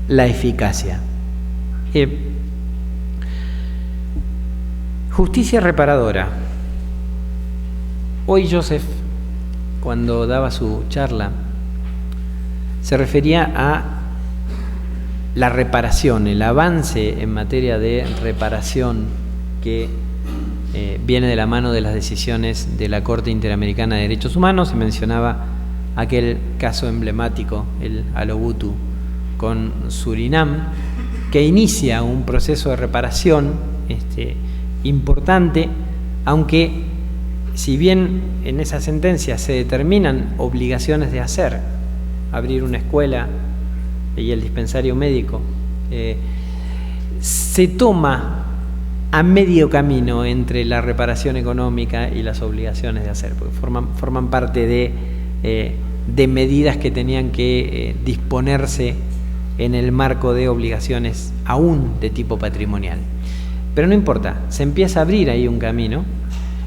la eficacia. Justicia reparadora. Hoy Joseph, cuando daba su charla, se refería a la reparación, el avance en materia de reparación que viene de la mano de las decisiones de la Corte Interamericana de Derechos Humanos, y mencionaba aquel caso emblemático, el Alobutu, con Surinam, que inicia un proceso de reparación importante, aunque si bien en esa sentencia se determinan obligaciones de hacer, abrir una escuela y el dispensario médico, se toma a medio camino entre la reparación económica y las obligaciones de hacer, porque forman parte de medidas que tenían que disponerse en el marco de obligaciones aún de tipo patrimonial. Pero no importa, se empieza a abrir ahí un camino,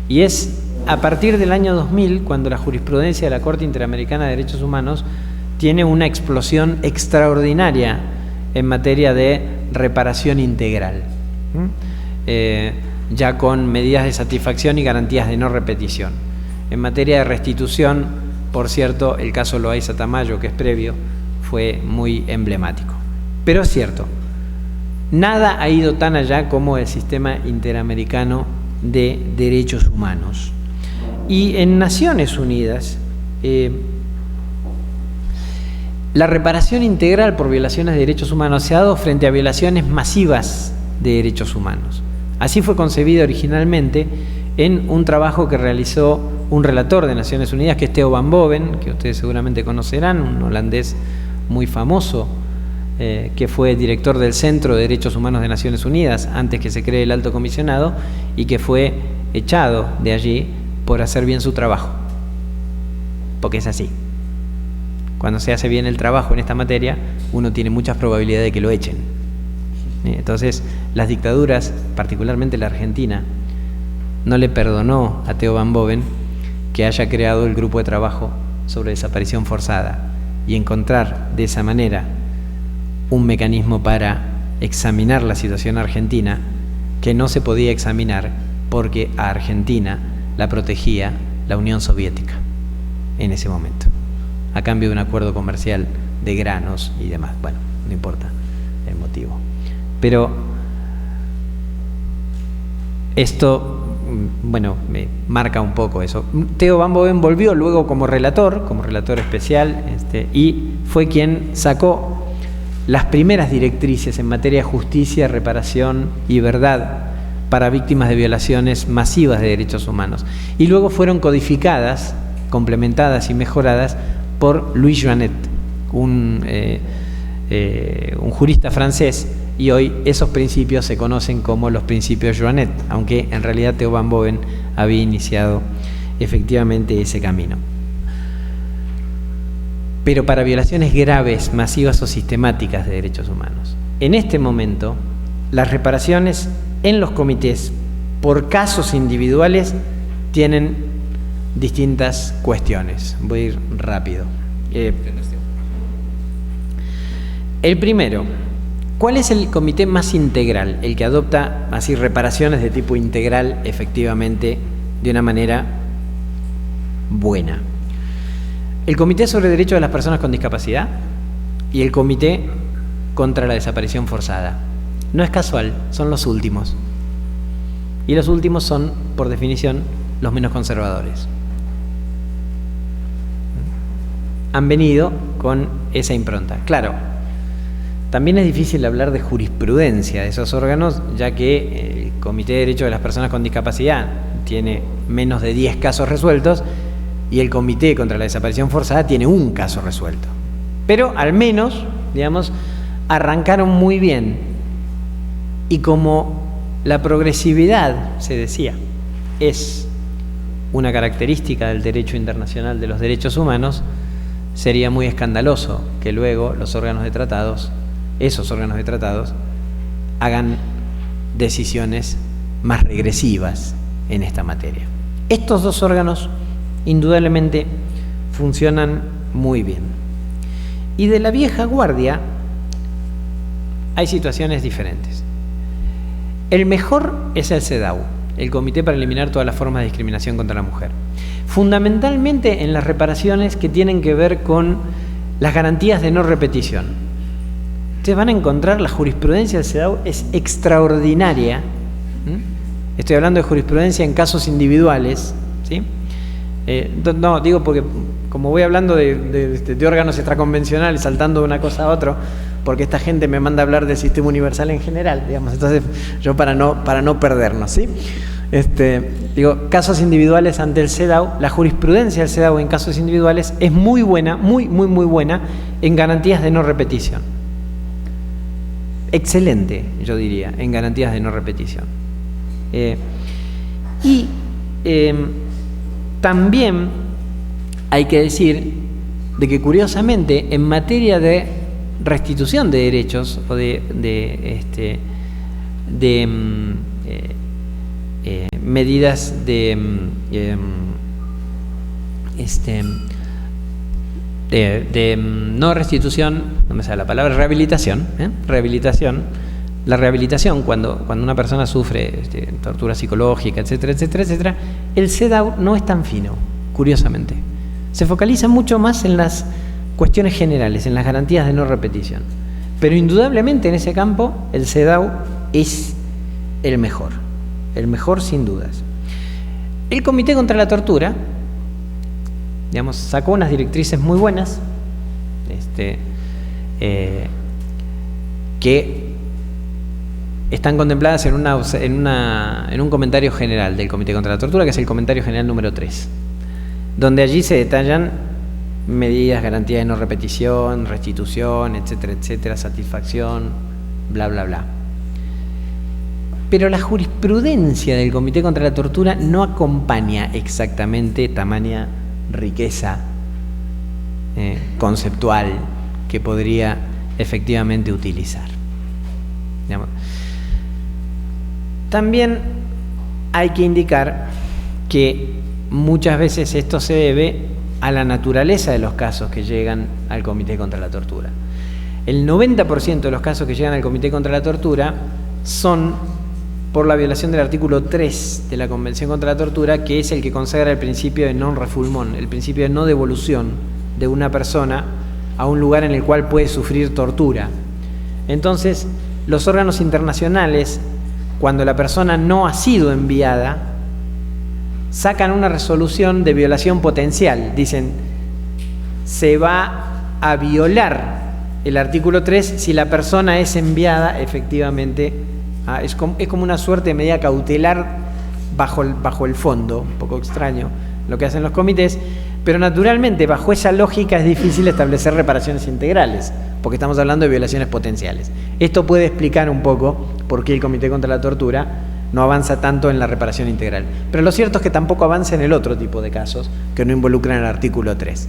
y es a partir del año 2000 cuando la jurisprudencia de la Corte Interamericana de Derechos Humanos tiene una explosión extraordinaria en materia de reparación integral, ya con medidas de satisfacción y garantías de no repetición. En materia de restitución, por cierto, el caso Loaiza Tamayo, que es previo, fue muy emblemático. Pero es cierto, nada ha ido tan allá como el sistema interamericano de derechos humanos. Y en Naciones Unidas, la reparación integral por violaciones de derechos humanos se ha dado frente a violaciones masivas de derechos humanos. Así fue concebido originalmente en un trabajo que realizó un relator de Naciones Unidas, que es Theo van Boven, que ustedes seguramente conocerán, un holandés muy famoso, que fue director del Centro de Derechos Humanos de Naciones Unidas antes que se cree el Alto Comisionado, y que fue echado de allí por hacer bien su trabajo, porque es así. Cuando se hace bien el trabajo en esta materia, uno tiene muchas probabilidades de que lo echen. Entonces, las dictaduras, particularmente la Argentina, no le perdonó a Theo van Boven que haya creado el grupo de trabajo sobre desaparición forzada y encontrar de esa manera un mecanismo para examinar la situación argentina que no se podía examinar porque a Argentina la protegía la Unión Soviética en ese momento, a cambio de un acuerdo comercial de granos y demás. Bueno, no importa el motivo. Pero esto, bueno, me marca un poco eso. Theo van Boven volvió luego como relator especial, y fue quien sacó las primeras directrices en materia de justicia, reparación y verdad para víctimas de violaciones masivas de derechos humanos. Y luego fueron codificadas, complementadas y mejoradas por Louis Joannet, un jurista francés y hoy esos principios se conocen como los principios Joannet, aunque en realidad Theo van Boven había iniciado efectivamente ese camino. Pero para violaciones graves, masivas o sistemáticas de derechos humanos. En este momento, las reparaciones en los comités por casos individuales tienen distintas cuestiones. Voy a ir rápido. El primero, ¿cuál es el comité más integral? El que adopta así reparaciones de tipo integral efectivamente de una manera buena. El Comité sobre Derechos de las Personas con Discapacidad y el Comité contra la Desaparición Forzada. No es casual, son los últimos. Y los últimos son, por definición, los menos conservadores. Han venido con esa impronta. Claro, también es difícil hablar de jurisprudencia de esos órganos, ya que el Comité de Derechos de las Personas con Discapacidad tiene menos de 10 casos resueltos y el Comité contra la Desaparición Forzada tiene un caso resuelto. Pero al menos, digamos, arrancaron muy bien. Y como la progresividad, se decía, es una característica del derecho internacional de los derechos humanos, sería muy escandaloso que luego los órganos de tratados, esos órganos de tratados, hagan decisiones más regresivas en esta materia. Estos dos órganos indudablemente funcionan muy bien. Y de la vieja guardia hay situaciones diferentes. El mejor es el CEDAW, el Comité para Eliminar todas las formas de discriminación contra la mujer. Fundamentalmente en las reparaciones que tienen que ver con las garantías de no repetición. Ustedes van a encontrar la jurisprudencia del CEDAW es extraordinaria. Estoy hablando de jurisprudencia en casos individuales, ¿sí? No, digo porque como voy hablando de órganos extraconvencionales, saltando de una cosa a otra, porque esta gente me manda a hablar del sistema universal en general, digamos, entonces yo para no perdernos, ¿sí? Digo, casos individuales ante el CEDAW, la jurisprudencia del CEDAW en casos individuales es muy buena, muy buena en garantías de no repetición. Excelente, yo diría, en garantías de no repetición. También hay que decir de que curiosamente en materia de restitución de derechos o de medidas de no restitución, no me sale la palabra, rehabilitación, la rehabilitación cuando una persona sufre tortura psicológica, etcétera, el CEDAW no es tan fino, curiosamente. Se focaliza mucho más en las cuestiones generales, en las garantías de no repetición. Pero indudablemente en ese campo el CEDAW es el mejor sin dudas. El Comité contra la Tortura, digamos, sacó unas directrices muy buenas, que están contempladas en un comentario general del Comité contra la Tortura, que es el comentario general número 3, donde allí se detallan medidas, garantías de no repetición, restitución, etcétera, satisfacción, bla. Pero la jurisprudencia del Comité contra la Tortura no acompaña exactamente tamaña riqueza conceptual que podría efectivamente utilizar. Digamos. También hay que indicar que muchas veces esto se debe a la naturaleza de los casos que llegan al Comité contra la Tortura. El 90% de los casos que llegan al Comité contra la Tortura son por la violación del artículo 3 de la Convención contra la Tortura, que es el que consagra el principio de non-refoulement, el principio de no devolución de una persona a un lugar en el cual puede sufrir tortura. Entonces, los órganos internacionales, cuando la persona no ha sido enviada, sacan una resolución de violación potencial. Dicen, se va a violar el artículo 3 si la persona es enviada efectivamente. Es como una suerte de medida cautelar bajo el fondo, un poco extraño lo que hacen los comités, Pero naturalmente, bajo esa lógica es difícil establecer reparaciones integrales, porque estamos hablando de violaciones potenciales. Esto puede explicar un poco por qué el Comité contra la Tortura no avanza tanto en la reparación integral. Pero lo cierto es que tampoco avanza en el otro tipo de casos que no involucran el artículo 3,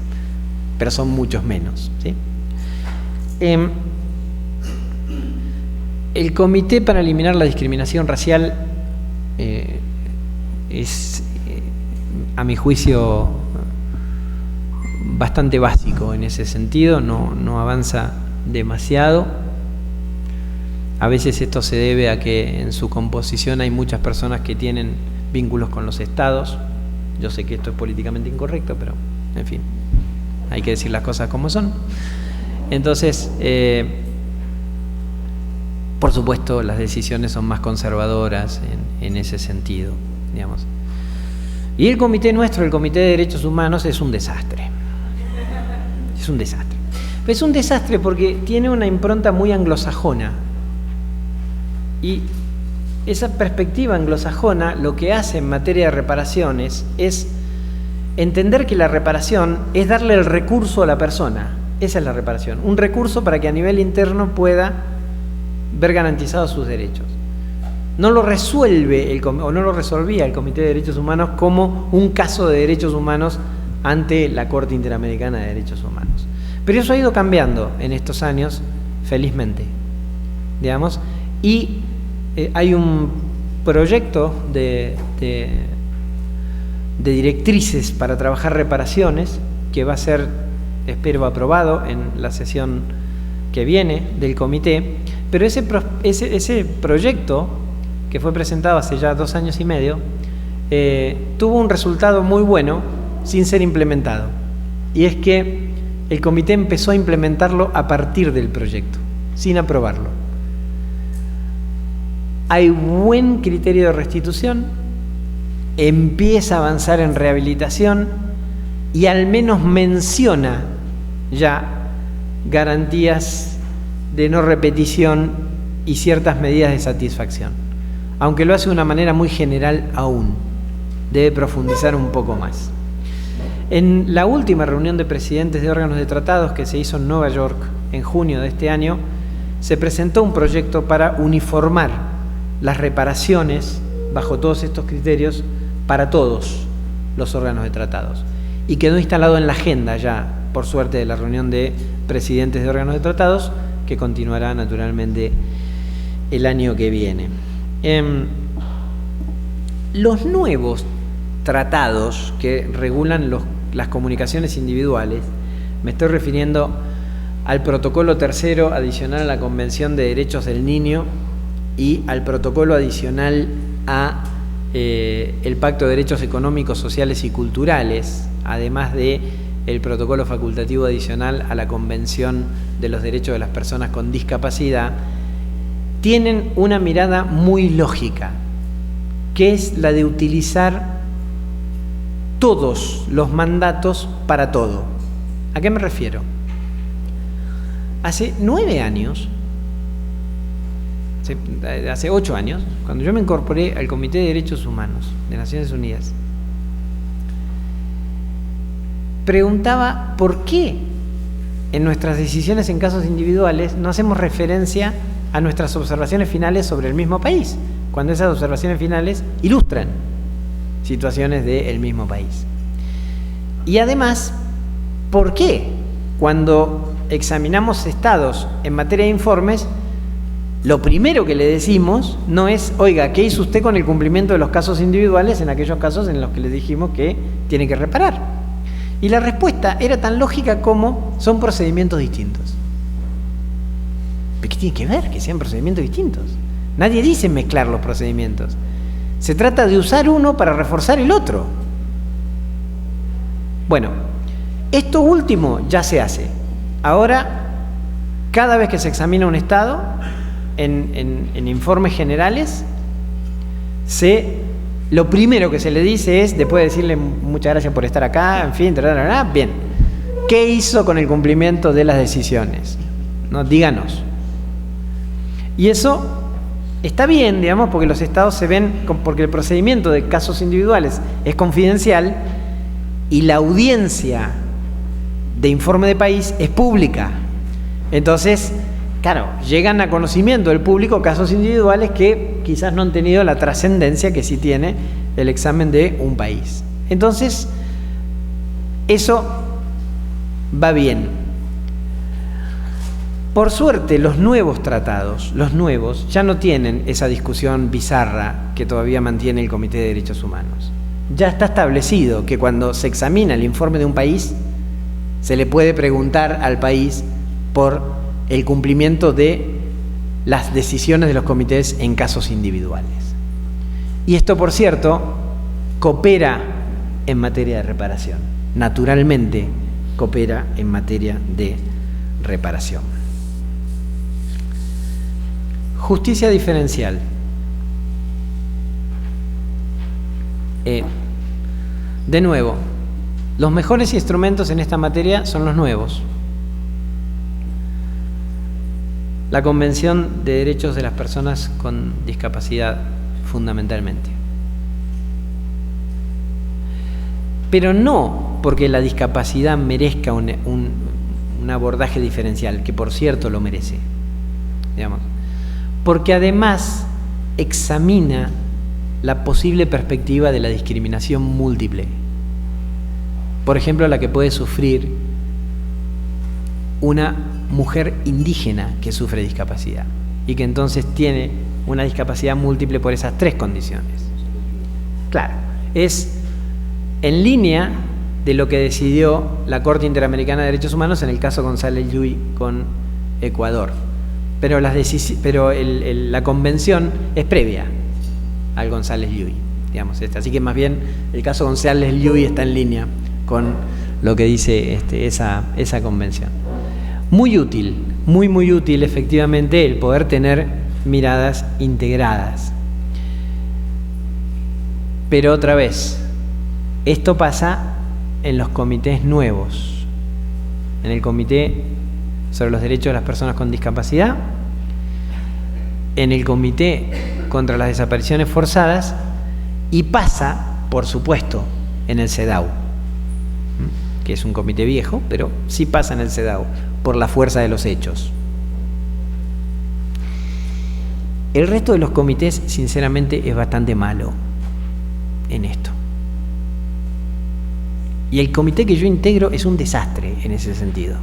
pero son muchos menos, ¿sí? El Comité para eliminar la discriminación racial es, a mi juicio, bastante básico en ese sentido, no avanza demasiado. A veces esto se debe a que en su composición hay muchas personas que tienen vínculos con los estados. Yo sé que esto es políticamente incorrecto, pero en fin, hay que decir las cosas como son. Entonces, por supuesto, las decisiones son más conservadoras en ese sentido, digamos. Y el comité nuestro, el Comité de Derechos Humanos, es un desastre. Es un desastre. Es un desastre porque tiene una impronta muy anglosajona. Y esa perspectiva anglosajona lo que hace en materia de reparaciones es entender que la reparación es darle el recurso a la persona. Esa es la reparación. Un recurso para que a nivel interno pueda ver garantizados sus derechos. No lo resuelve o no lo resolvía el Comité de Derechos Humanos como un caso de derechos humanos ante la Corte Interamericana de Derechos Humanos. Pero eso ha ido cambiando en estos años, felizmente, digamos, y hay un proyecto de directrices para trabajar reparaciones que va a ser, espero, aprobado en la sesión que viene del comité, pero ese proyecto, que fue presentado hace ya 2 años y medio, tuvo un resultado muy bueno sin ser implementado. Y es que el comité empezó a implementarlo a partir del proyecto, sin aprobarlo. Hay buen criterio de restitución, empieza a avanzar en rehabilitación y al menos menciona ya garantías de no repetición y ciertas medidas de satisfacción. Aunque lo hace de una manera muy general aún, debe profundizar un poco más. En la última reunión de presidentes de órganos de tratados que se hizo en Nueva York en junio de este año, se presentó un proyecto para uniformar las reparaciones bajo todos estos criterios para todos los órganos de tratados. Y quedó instalado en la agenda ya, por suerte, de la reunión de presidentes de órganos de tratados, que continuará naturalmente el año que viene. Los nuevos tratados que regulan las comunicaciones individuales, me estoy refiriendo al protocolo tercero adicional a la Convención de Derechos del Niño y al protocolo adicional a el Pacto de Derechos Económicos, Sociales y Culturales, además de el protocolo facultativo adicional a la Convención de los Derechos de las Personas con Discapacidad, tienen una mirada muy lógica, que es la de utilizar todos los mandatos para todo. ¿A qué me refiero? Hace 9 años, hace 8 años, cuando yo me incorporé al Comité de Derechos Humanos de Naciones Unidas, preguntaba por qué en nuestras decisiones en casos individuales no hacemos referencia a nuestras observaciones finales sobre el mismo país, cuando esas observaciones finales ilustran situaciones del mismo país. Y además, ¿por qué cuando examinamos estados en materia de informes, lo primero que le decimos no es, oiga, ¿qué hizo usted con el cumplimiento de los casos individuales en aquellos casos en los que le dijimos que tiene que reparar? Y la respuesta era tan lógica como son procedimientos distintos. ¿Pero qué tiene que ver que sean procedimientos distintos? Nadie dice mezclar los procedimientos. Se trata de usar uno para reforzar el otro. Bueno, esto último ya se hace. Ahora, cada vez que se examina un estado, en informes generales, lo primero que se le dice es, después de decirle muchas gracias por estar acá, en fin, bien, ¿qué hizo con el cumplimiento de las decisiones? ¿No? Díganos. Y eso está bien, digamos, porque los estados se ven, porque el procedimiento de casos individuales es confidencial y la audiencia de informe de país es pública. Entonces, claro, llegan a conocimiento del público casos individuales que quizás no han tenido la trascendencia que sí tiene el examen de un país. Entonces, eso va bien. Por suerte, los nuevos tratados, ya no tienen esa discusión bizarra que todavía mantiene el Comité de Derechos Humanos. Ya está establecido que cuando se examina el informe de un país, se le puede preguntar al país por el cumplimiento de las decisiones de los comités en casos individuales. Y esto, por cierto, coopera en materia de reparación. Naturalmente, coopera en materia de reparación. Justicia diferencial. De nuevo, los mejores instrumentos en esta materia son los nuevos. La Convención de Derechos de las Personas con Discapacidad, fundamentalmente. Pero no porque la discapacidad merezca un abordaje diferencial, que por cierto lo merece, digamos, porque además examina la posible perspectiva de la discriminación múltiple. Por ejemplo, la que puede sufrir una mujer indígena que sufre discapacidad y que entonces tiene una discapacidad múltiple por esas tres condiciones. Claro, es en línea de lo que decidió la Corte Interamericana de Derechos Humanos en el caso González Llull con Ecuador. Pero la convención es previa al González Llull, digamos. Así que más bien el caso González Llull está en línea con lo que dice esa convención. Muy útil, muy útil efectivamente el poder tener miradas integradas. Pero otra vez, esto pasa en los comités nuevos, en el Comité sobre los Derechos de las Personas con Discapacidad, en el Comité contra las Desapariciones Forzadas y pasa, por supuesto, en el CEDAW, que es un comité viejo, pero sí pasa en el CEDAW por la fuerza de los hechos. El resto de los comités, sinceramente, es bastante malo en esto. Y el comité que yo integro es un desastre en ese sentido.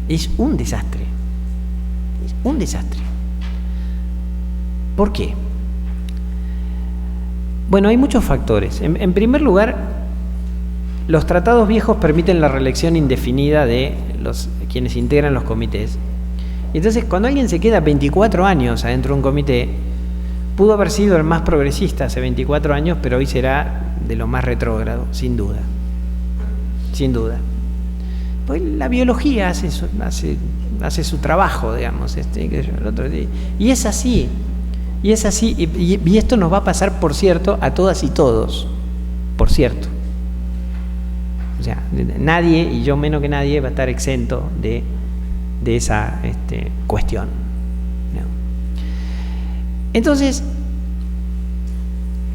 Es un desastre. Es un desastre. ¿Por qué? Bueno, hay muchos factores. En primer lugar, los tratados viejos permiten la reelección indefinida de quienes integran los comités. Y entonces, cuando alguien se queda 24 años adentro de un comité, pudo haber sido el más progresista hace 24 años, pero hoy será de lo más retrógrado, sin duda. Sin duda. Pues la biología hace su trabajo, digamos. Y es así. Y es así. Y esto nos va a pasar, por cierto, a todas y todos. Por cierto. O sea, nadie, y yo menos que nadie, va a estar exento de esa cuestión. ¿No? Entonces,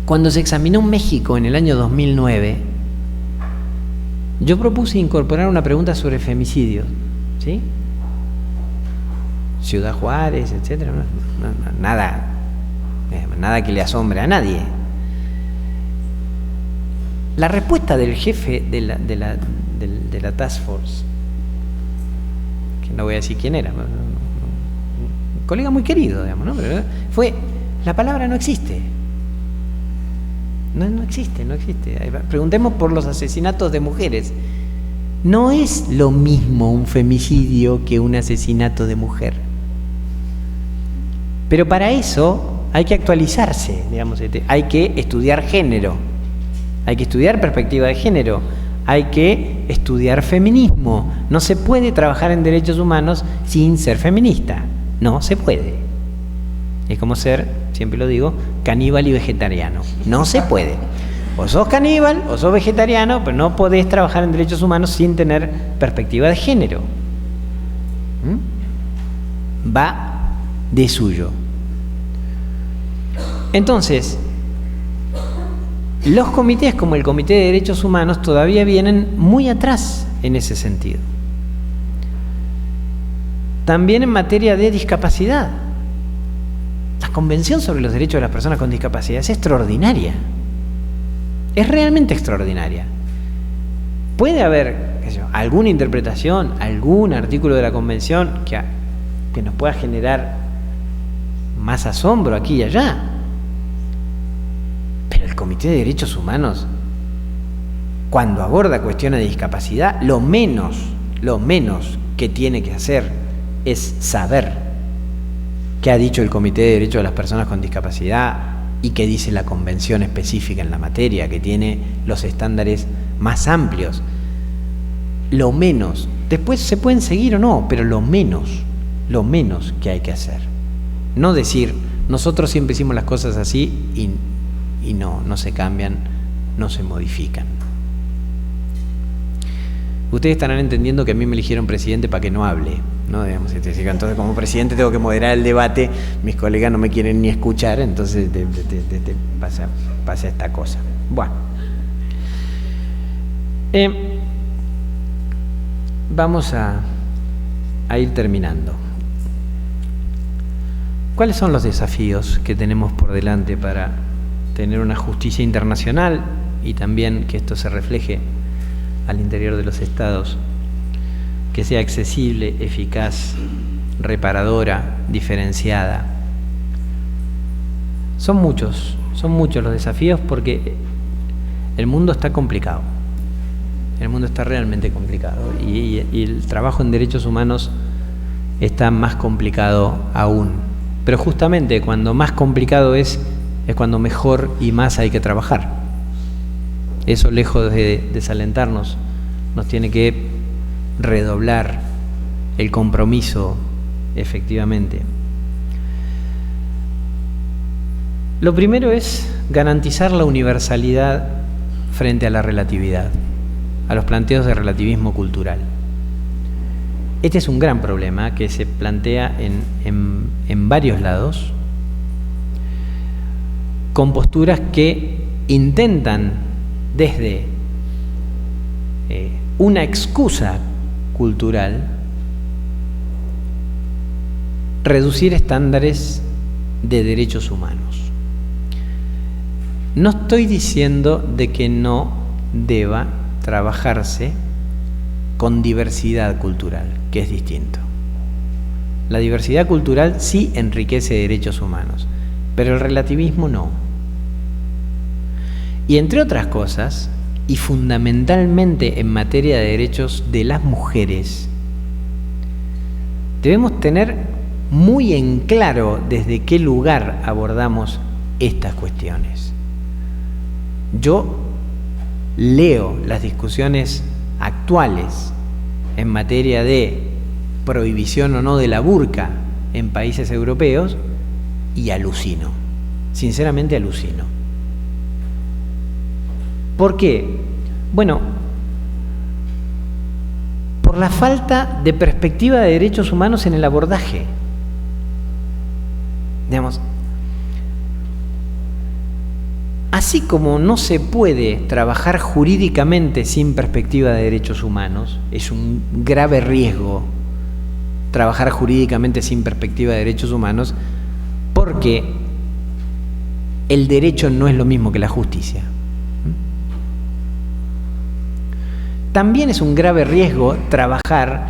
cuando se examinó México en el año 2009, yo propuse incorporar una pregunta sobre femicidios, ¿sí? Ciudad Juárez, etcétera, nada que le asombre a nadie. La respuesta del jefe de la Task Force, que no voy a decir quién era, un colega muy querido, digamos, ¿no? Pero fue: la palabra no existe. No existe. Preguntemos por los asesinatos de mujeres. No es lo mismo un femicidio que un asesinato de mujer. Pero para eso hay que actualizarse, digamos, hay que estudiar género, hay que estudiar perspectiva de género, hay que estudiar feminismo. No se puede trabajar en derechos humanos sin ser feminista. No se puede. Es como ser, siempre lo digo, caníbal y vegetariano. No se puede. O sos caníbal o sos vegetariano, pero no podés trabajar en derechos humanos sin tener perspectiva de género. Va de suyo. Entonces, Los comités como el Comité de Derechos Humanos todavía vienen muy atrás en ese sentido. También en materia de discapacidad. La Convención sobre los Derechos de las Personas con Discapacidad es extraordinaria. Es realmente extraordinaria. Puede haber, qué sé yo, alguna interpretación, algún artículo de la Convención que nos pueda generar más asombro aquí y allá. Pero el Comité de Derechos Humanos, cuando aborda cuestiones de discapacidad, lo menos que tiene que hacer es saber qué ha dicho el Comité de Derechos de las Personas con Discapacidad y qué dice la Convención específica en la materia, que tiene los estándares más amplios. Lo menos, después se pueden seguir o no, pero lo menos que hay que hacer. No decir, nosotros siempre hicimos las cosas así y no se cambian, no se modifican. Ustedes estarán entendiendo que a mí me eligieron presidente para que no hable, ¿no? Digamos, entonces como presidente tengo que moderar el debate, mis colegas no me quieren ni escuchar, entonces pasa esta cosa. Bueno. Vamos a ir terminando. ¿Cuáles son los desafíos que tenemos por delante para tener una justicia internacional y también que esto se refleje al interior de los estados, que sea accesible, eficaz, reparadora, diferenciada? Son muchos los desafíos porque el mundo está complicado. El mundo está realmente complicado y el trabajo en derechos humanos está más complicado aún. Pero justamente cuando más complicado es cuando mejor y más hay que trabajar. Eso, lejos de desalentarnos, nos tiene que redoblar el compromiso, efectivamente. Lo primero es garantizar la universalidad frente a la relatividad, a los planteos de relativismo cultural. Este es un gran problema que se plantea en varios lados, con posturas que intentan desde una excusa cultural reducir estándares de derechos humanos. No estoy diciendo de que no deba trabajarse con diversidad cultural, que es distinto. La diversidad cultural sí enriquece derechos humanos, pero el relativismo no. Y entre otras cosas, y fundamentalmente en materia de derechos de las mujeres, debemos tener muy en claro desde qué lugar abordamos estas cuestiones. Yo leo las discusiones actuales en materia de prohibición o no de la burka en países europeos y alucino, sinceramente alucino. ¿Por qué? Bueno, por la falta de perspectiva de derechos humanos en el abordaje. Digamos, así como no se puede trabajar jurídicamente sin perspectiva de derechos humanos, es un grave riesgo trabajar jurídicamente sin perspectiva de derechos humanos, porque el derecho no es lo mismo que la justicia. También es un grave riesgo trabajar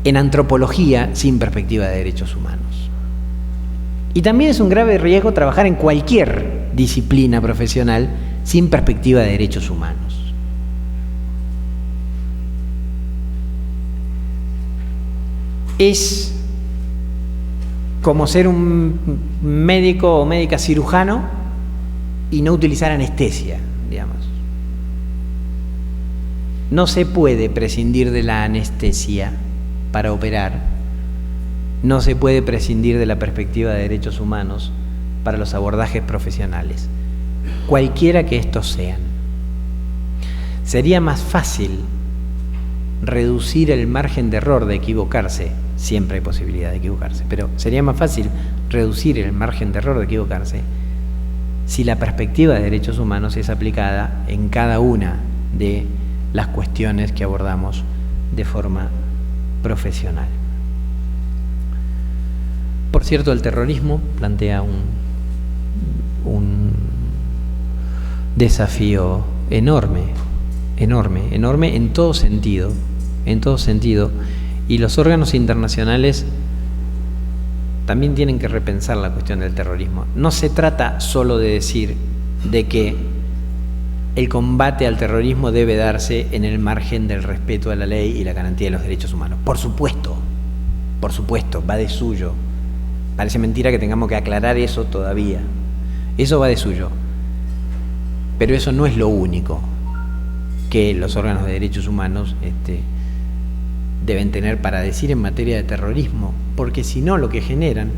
en antropología sin perspectiva de derechos humanos. Y también es un grave riesgo trabajar en cualquier disciplina profesional sin perspectiva de derechos humanos. Es como ser un médico o médica cirujano y no utilizar anestesia, digamos. No se puede prescindir de la anestesia para operar. No se puede prescindir de la perspectiva de derechos humanos para los abordajes profesionales, cualquiera que estos sean. Sería más fácil reducir el margen de error de equivocarse, siempre hay posibilidad de equivocarse, pero sería más fácil reducir el margen de error de equivocarse si la perspectiva de derechos humanos es aplicada en cada una de las cuestiones que abordamos de forma profesional. Por cierto, el terrorismo plantea un desafío enorme en todo sentido, y los órganos internacionales también tienen que repensar la cuestión del terrorismo. No se trata solo de decir de que el combate al terrorismo debe darse en el margen del respeto a la ley y la garantía de los derechos humanos. Por supuesto, va de suyo. Parece mentira que tengamos que aclarar eso todavía. Eso va de suyo. Pero eso no es lo único que los órganos de derechos humanos deben tener para decir en materia de terrorismo, porque si no, lo que generan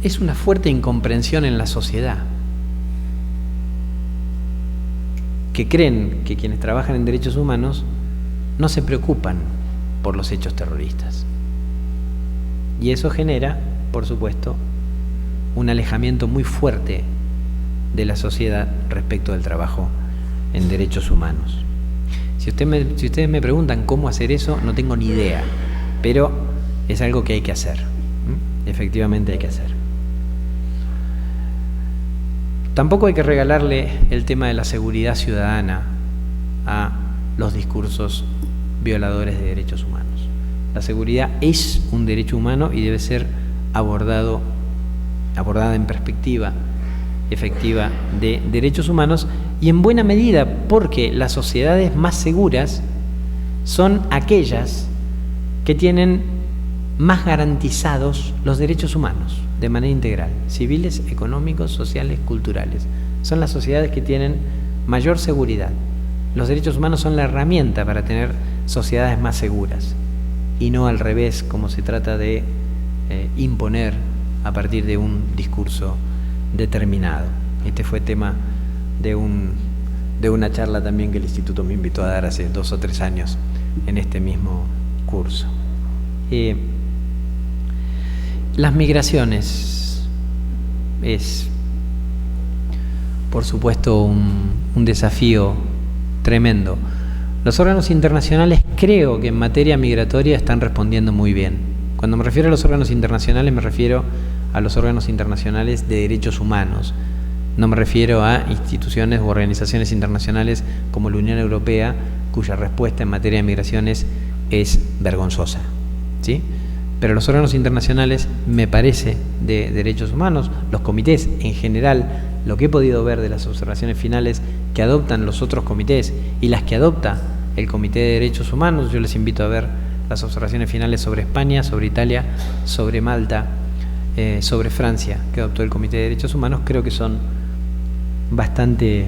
es una fuerte incomprensión en la sociedad, que creen que quienes trabajan en derechos humanos no se preocupan por los hechos terroristas. Y eso genera, por supuesto, un alejamiento muy fuerte de la sociedad respecto del trabajo en derechos humanos. Si ustedes me preguntan cómo hacer eso, no tengo ni idea, pero es algo que hay que hacer. Efectivamente hay que hacer. Tampoco hay que regalarle el tema de la seguridad ciudadana a los discursos violadores de derechos humanos. La seguridad es un derecho humano y debe ser abordada en perspectiva efectiva de derechos humanos, y en buena medida porque las sociedades más seguras son aquellas que tienen más garantizados los derechos humanos de manera integral, civiles, económicos, sociales, culturales. Son las sociedades que tienen mayor seguridad. Los derechos humanos son la herramienta para tener sociedades más seguras, y no al revés, como se trata de imponer a partir de un discurso determinado. Este fue tema de una charla también que el Instituto me invitó a dar hace 2 o 3 años en este mismo curso. Las migraciones es, por supuesto, un desafío tremendo. Los órganos internacionales, creo que en materia migratoria están respondiendo muy bien. Cuando me refiero a los órganos internacionales, me refiero a los órganos internacionales de derechos humanos. No me refiero a instituciones u organizaciones internacionales como la Unión Europea, cuya respuesta en materia de migraciones es vergonzosa, ¿sí? Pero los órganos internacionales, me parece, de derechos humanos, los comités en general, lo que he podido ver de las observaciones finales que adoptan los otros comités y las que adopta el Comité de Derechos Humanos, yo les invito a ver las observaciones finales sobre España, sobre Italia, sobre Malta, sobre Francia, que adoptó el Comité de Derechos Humanos, creo que son bastante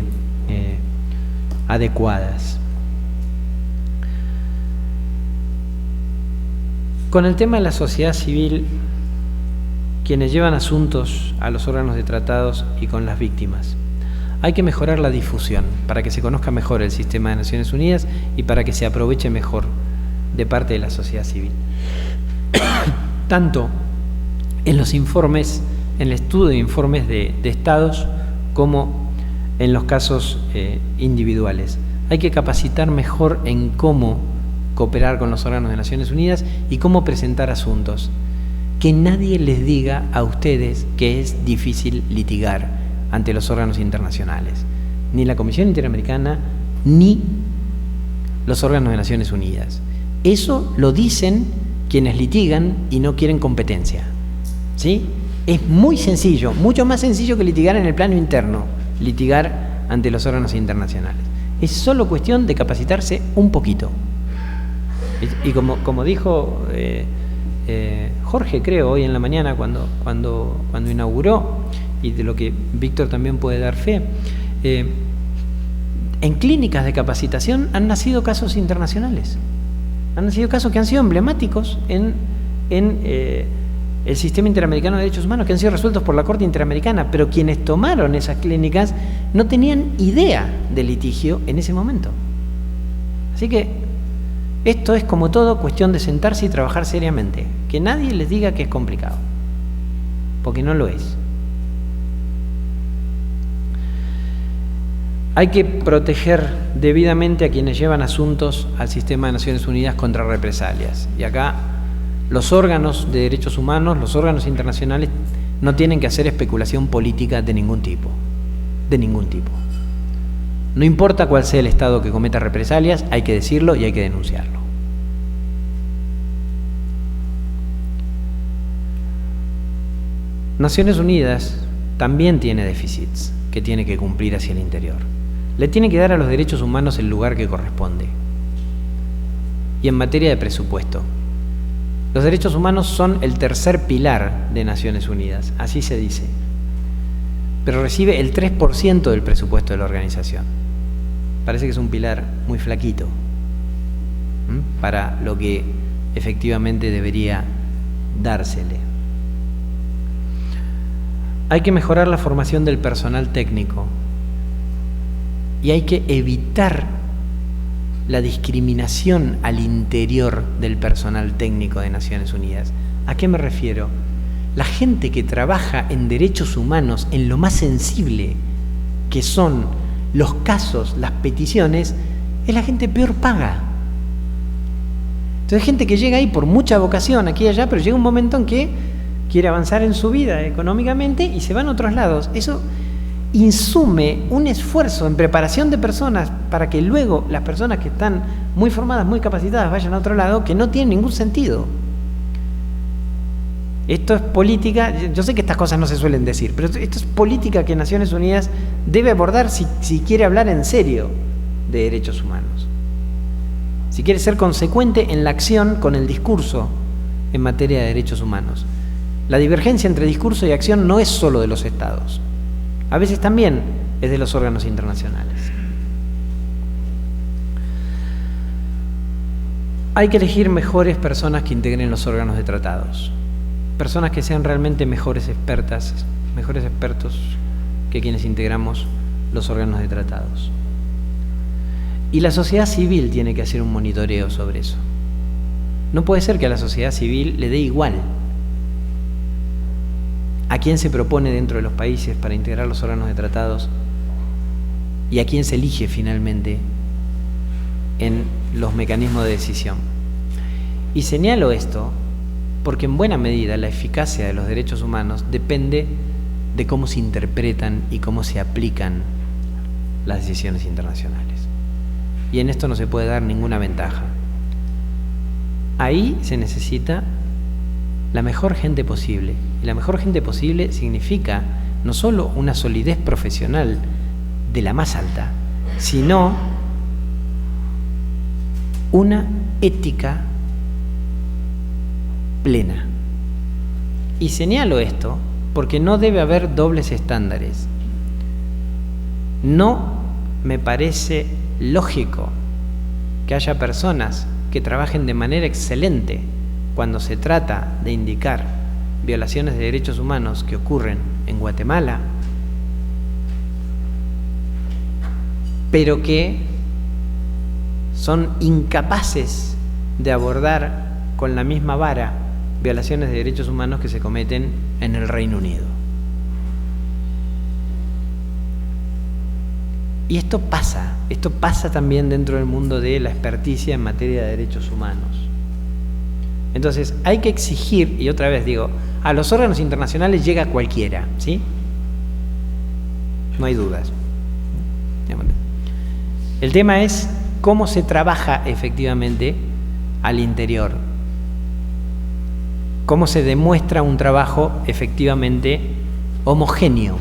adecuadas. Con el tema de la sociedad civil, quienes llevan asuntos a los órganos de tratados y con las víctimas, hay que mejorar la difusión para que se conozca mejor el sistema de Naciones Unidas y para que se aproveche mejor de parte de la sociedad civil. Tanto en los informes, en el estudio de informes de estados, como en los casos individuales. Hay que capacitar mejor en cómo cooperar con los órganos de Naciones Unidas y cómo presentar asuntos. Que nadie les diga a ustedes que es difícil litigar ante los órganos internacionales, ni la Comisión Interamericana, ni los órganos de Naciones Unidas. Eso lo dicen quienes litigan y no quieren competencia, ¿sí? Es muy sencillo, mucho más sencillo que litigar en el plano interno, litigar ante los órganos internacionales. Es solo cuestión de capacitarse un poquito. Y como dijo Jorge, creo, hoy en la mañana cuando inauguró, y de lo que Víctor también puede dar fe, en clínicas de capacitación han nacido casos internacionales. Han nacido casos que han sido emblemáticos en el sistema interamericano de derechos humanos, que han sido resueltos por la Corte Interamericana, pero quienes tomaron esas clínicas no tenían idea de litigio en ese momento. Así que esto es, como todo, cuestión de sentarse y trabajar seriamente. Que nadie les diga que es complicado, porque no lo es. Hay que proteger debidamente a quienes llevan asuntos al sistema de Naciones Unidas contra represalias. Y acá los órganos de derechos humanos, los órganos internacionales, no tienen que hacer especulación política de ningún tipo. De ningún tipo. No importa cuál sea el Estado que cometa represalias, hay que decirlo y hay que denunciarlo. Naciones Unidas también tiene déficits que tiene que cumplir hacia el interior. Le tiene que dar a los derechos humanos el lugar que corresponde. Y en materia de presupuesto, los derechos humanos son el tercer pilar de Naciones Unidas, así se dice, pero recibe el 3% del presupuesto de la organización. Parece que es un pilar muy flaquito para lo que efectivamente debería dársele. Hay que mejorar la formación del personal técnico y hay que evitar la discriminación al interior del personal técnico de Naciones Unidas. ¿A qué me refiero? La gente que trabaja en derechos humanos, en lo más sensible que son los casos, las peticiones, es la gente peor paga. Entonces hay gente que llega ahí por mucha vocación, aquí y allá, pero llega un momento en que quiere avanzar en su vida económicamente y se van a otros lados. Eso insume un esfuerzo en preparación de personas para que luego las personas que están muy formadas, muy capacitadas, vayan a otro lado, que no tiene ningún sentido. Esto es política, yo sé que estas cosas no se suelen decir, pero esto es política que Naciones Unidas debe abordar si quiere hablar en serio de derechos humanos. Si quiere ser consecuente en la acción con el discurso en materia de derechos humanos. La divergencia entre discurso y acción no es solo de los Estados. A veces también es de los órganos internacionales. Hay que elegir mejores personas que integren los órganos de tratados. Personas que sean realmente mejores expertas, mejores expertos que quienes integramos los órganos de tratados. Y la sociedad civil tiene que hacer un monitoreo sobre eso. No puede ser que a la sociedad civil le dé igual a quién se propone dentro de los países para integrar los órganos de tratados y a quién se elige finalmente en los mecanismos de decisión. Y señalo esto porque en buena medida la eficacia de los derechos humanos depende de cómo se interpretan y cómo se aplican las decisiones internacionales. Y en esto no se puede dar ninguna ventaja. Ahí se necesita la mejor gente posible. Y la mejor gente posible significa no solo una solidez profesional de la más alta, sino una ética plena. Y señalo esto porque no debe haber dobles estándares. No me parece lógico que haya personas que trabajen de manera excelente cuando se trata de indicar violaciones de derechos humanos que ocurren en Guatemala, pero que son incapaces de abordar con la misma vara violaciones de derechos humanos que se cometen en el Reino Unido. Y esto pasa también dentro del mundo de la experticia en materia de derechos humanos. Entonces hay que exigir, y otra vez digo, a los órganos internacionales llega cualquiera, ¿sí? No hay dudas. El tema es cómo se trabaja efectivamente al interior. Cómo se demuestra un trabajo efectivamente homogéneo.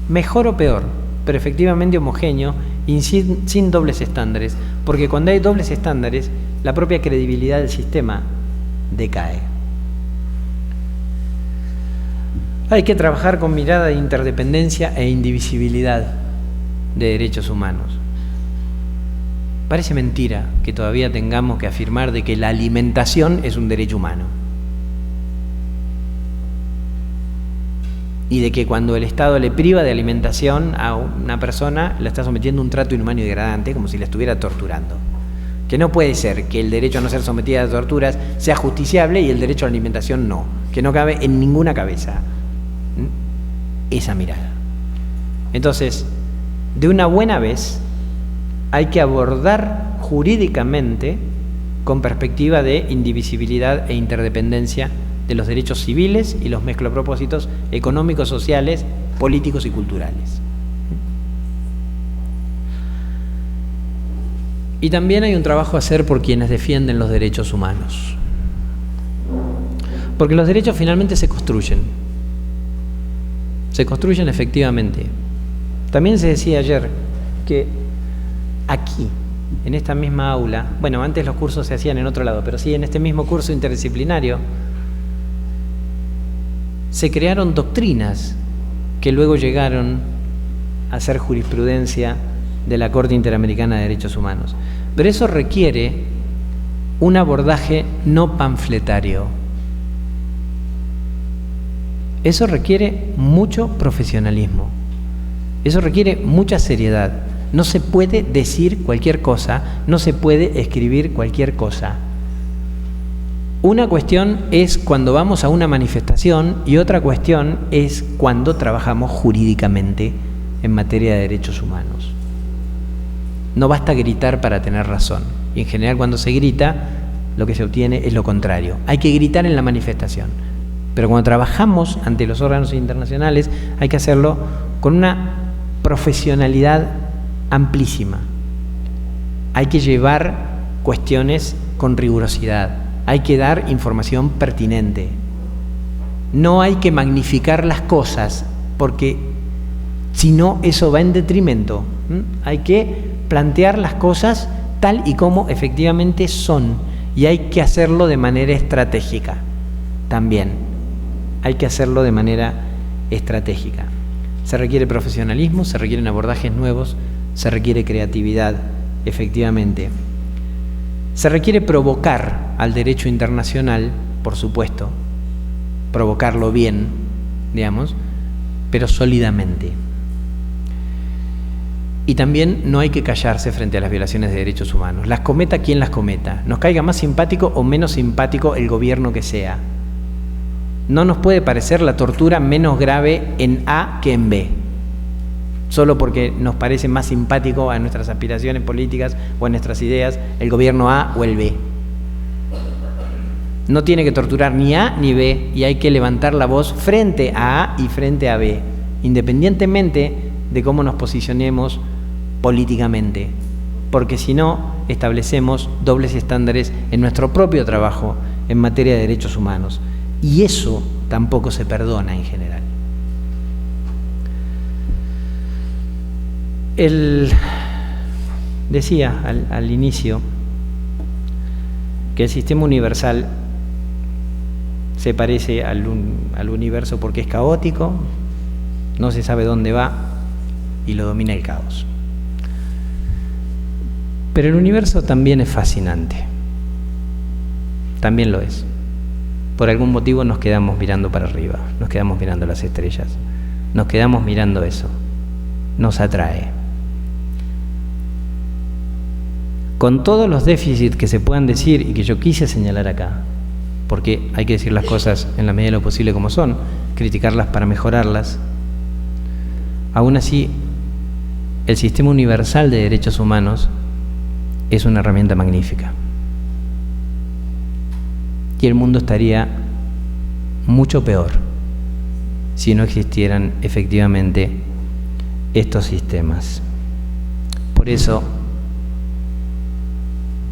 Mejor o peor, pero efectivamente homogéneo y sin dobles estándares, porque cuando hay dobles estándares, la propia credibilidad del sistema decae. Hay que trabajar con mirada de interdependencia e indivisibilidad de derechos humanos. Parece mentira que todavía tengamos que afirmar de que la alimentación es un derecho humano. Y de que cuando el Estado le priva de alimentación a una persona, la está sometiendo a un trato inhumano y degradante, como si la estuviera torturando. Que no puede ser que el derecho a no ser sometida a torturas sea justiciable y el derecho a la alimentación no. Que no cabe en ninguna cabeza esa mirada. Entonces, de una buena vez, hay que abordar jurídicamente con perspectiva de indivisibilidad e interdependencia de los derechos civiles y los mezclopropósitos económicos, sociales, políticos y culturales. Y también hay un trabajo a hacer por quienes defienden los derechos humanos. Porque los derechos finalmente se construyen. Se construyen efectivamente. También se decía ayer que aquí, en esta misma aula, bueno, antes los cursos se hacían en otro lado, pero sí en este mismo curso interdisciplinario, se crearon doctrinas que luego llegaron a ser jurisprudencia de la Corte Interamericana de Derechos Humanos. Pero eso requiere un abordaje no panfletario. Eso requiere mucho profesionalismo. Eso requiere mucha seriedad. No se puede decir cualquier cosa, no se puede escribir cualquier cosa. Una cuestión es cuando vamos a una manifestación y otra cuestión es cuando trabajamos jurídicamente en materia de derechos humanos. No basta gritar para tener razón. Y en general cuando se grita, lo que se obtiene es lo contrario. Hay que gritar en la manifestación. Pero cuando trabajamos ante los órganos internacionales, hay que hacerlo con una profesionalidad amplísima. Hay que llevar cuestiones con rigurosidad. Hay que dar información pertinente. No hay que magnificar las cosas, porque si no, eso va en detrimento. Hay que plantear las cosas tal y como efectivamente son, y hay que hacerlo de manera estratégica también. Hay que hacerlo de manera estratégica. Se requiere profesionalismo, se requieren abordajes nuevos, se requiere creatividad, efectivamente. Se requiere provocar al derecho internacional, por supuesto, provocarlo bien, digamos, pero sólidamente. Y también no hay que callarse frente a las violaciones de derechos humanos. Las cometa quien las cometa. Nos caiga más simpático o menos simpático el gobierno que sea. No nos puede parecer la tortura menos grave en A que en B, solo porque nos parece más simpático a nuestras aspiraciones políticas o a nuestras ideas el gobierno A o el B. No tiene que torturar ni A ni B, y hay que levantar la voz frente a A y frente a B, independientemente de cómo nos posicionemos políticamente, porque si no, establecemos dobles estándares en nuestro propio trabajo en materia de derechos humanos, y eso tampoco se perdona en general. Decía al inicio que el sistema universal se parece al universo porque es caótico, no se sabe dónde va y lo domina el caos. Pero el universo también es fascinante, también lo es. Por algún motivo nos quedamos mirando para arriba, nos quedamos mirando las estrellas, nos quedamos mirando eso, nos atrae. Con todos los déficits que se puedan decir y que yo quise señalar acá, porque hay que decir las cosas en la medida de lo posible como son, criticarlas para mejorarlas, aún así, el sistema universal de derechos humanos es una herramienta magnífica. Y el mundo estaría mucho peor si no existieran efectivamente estos sistemas. Por eso,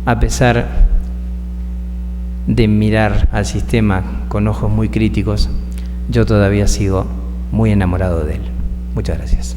a pesar de mirar al sistema con ojos muy críticos, yo todavía sigo muy enamorado de él. Muchas gracias.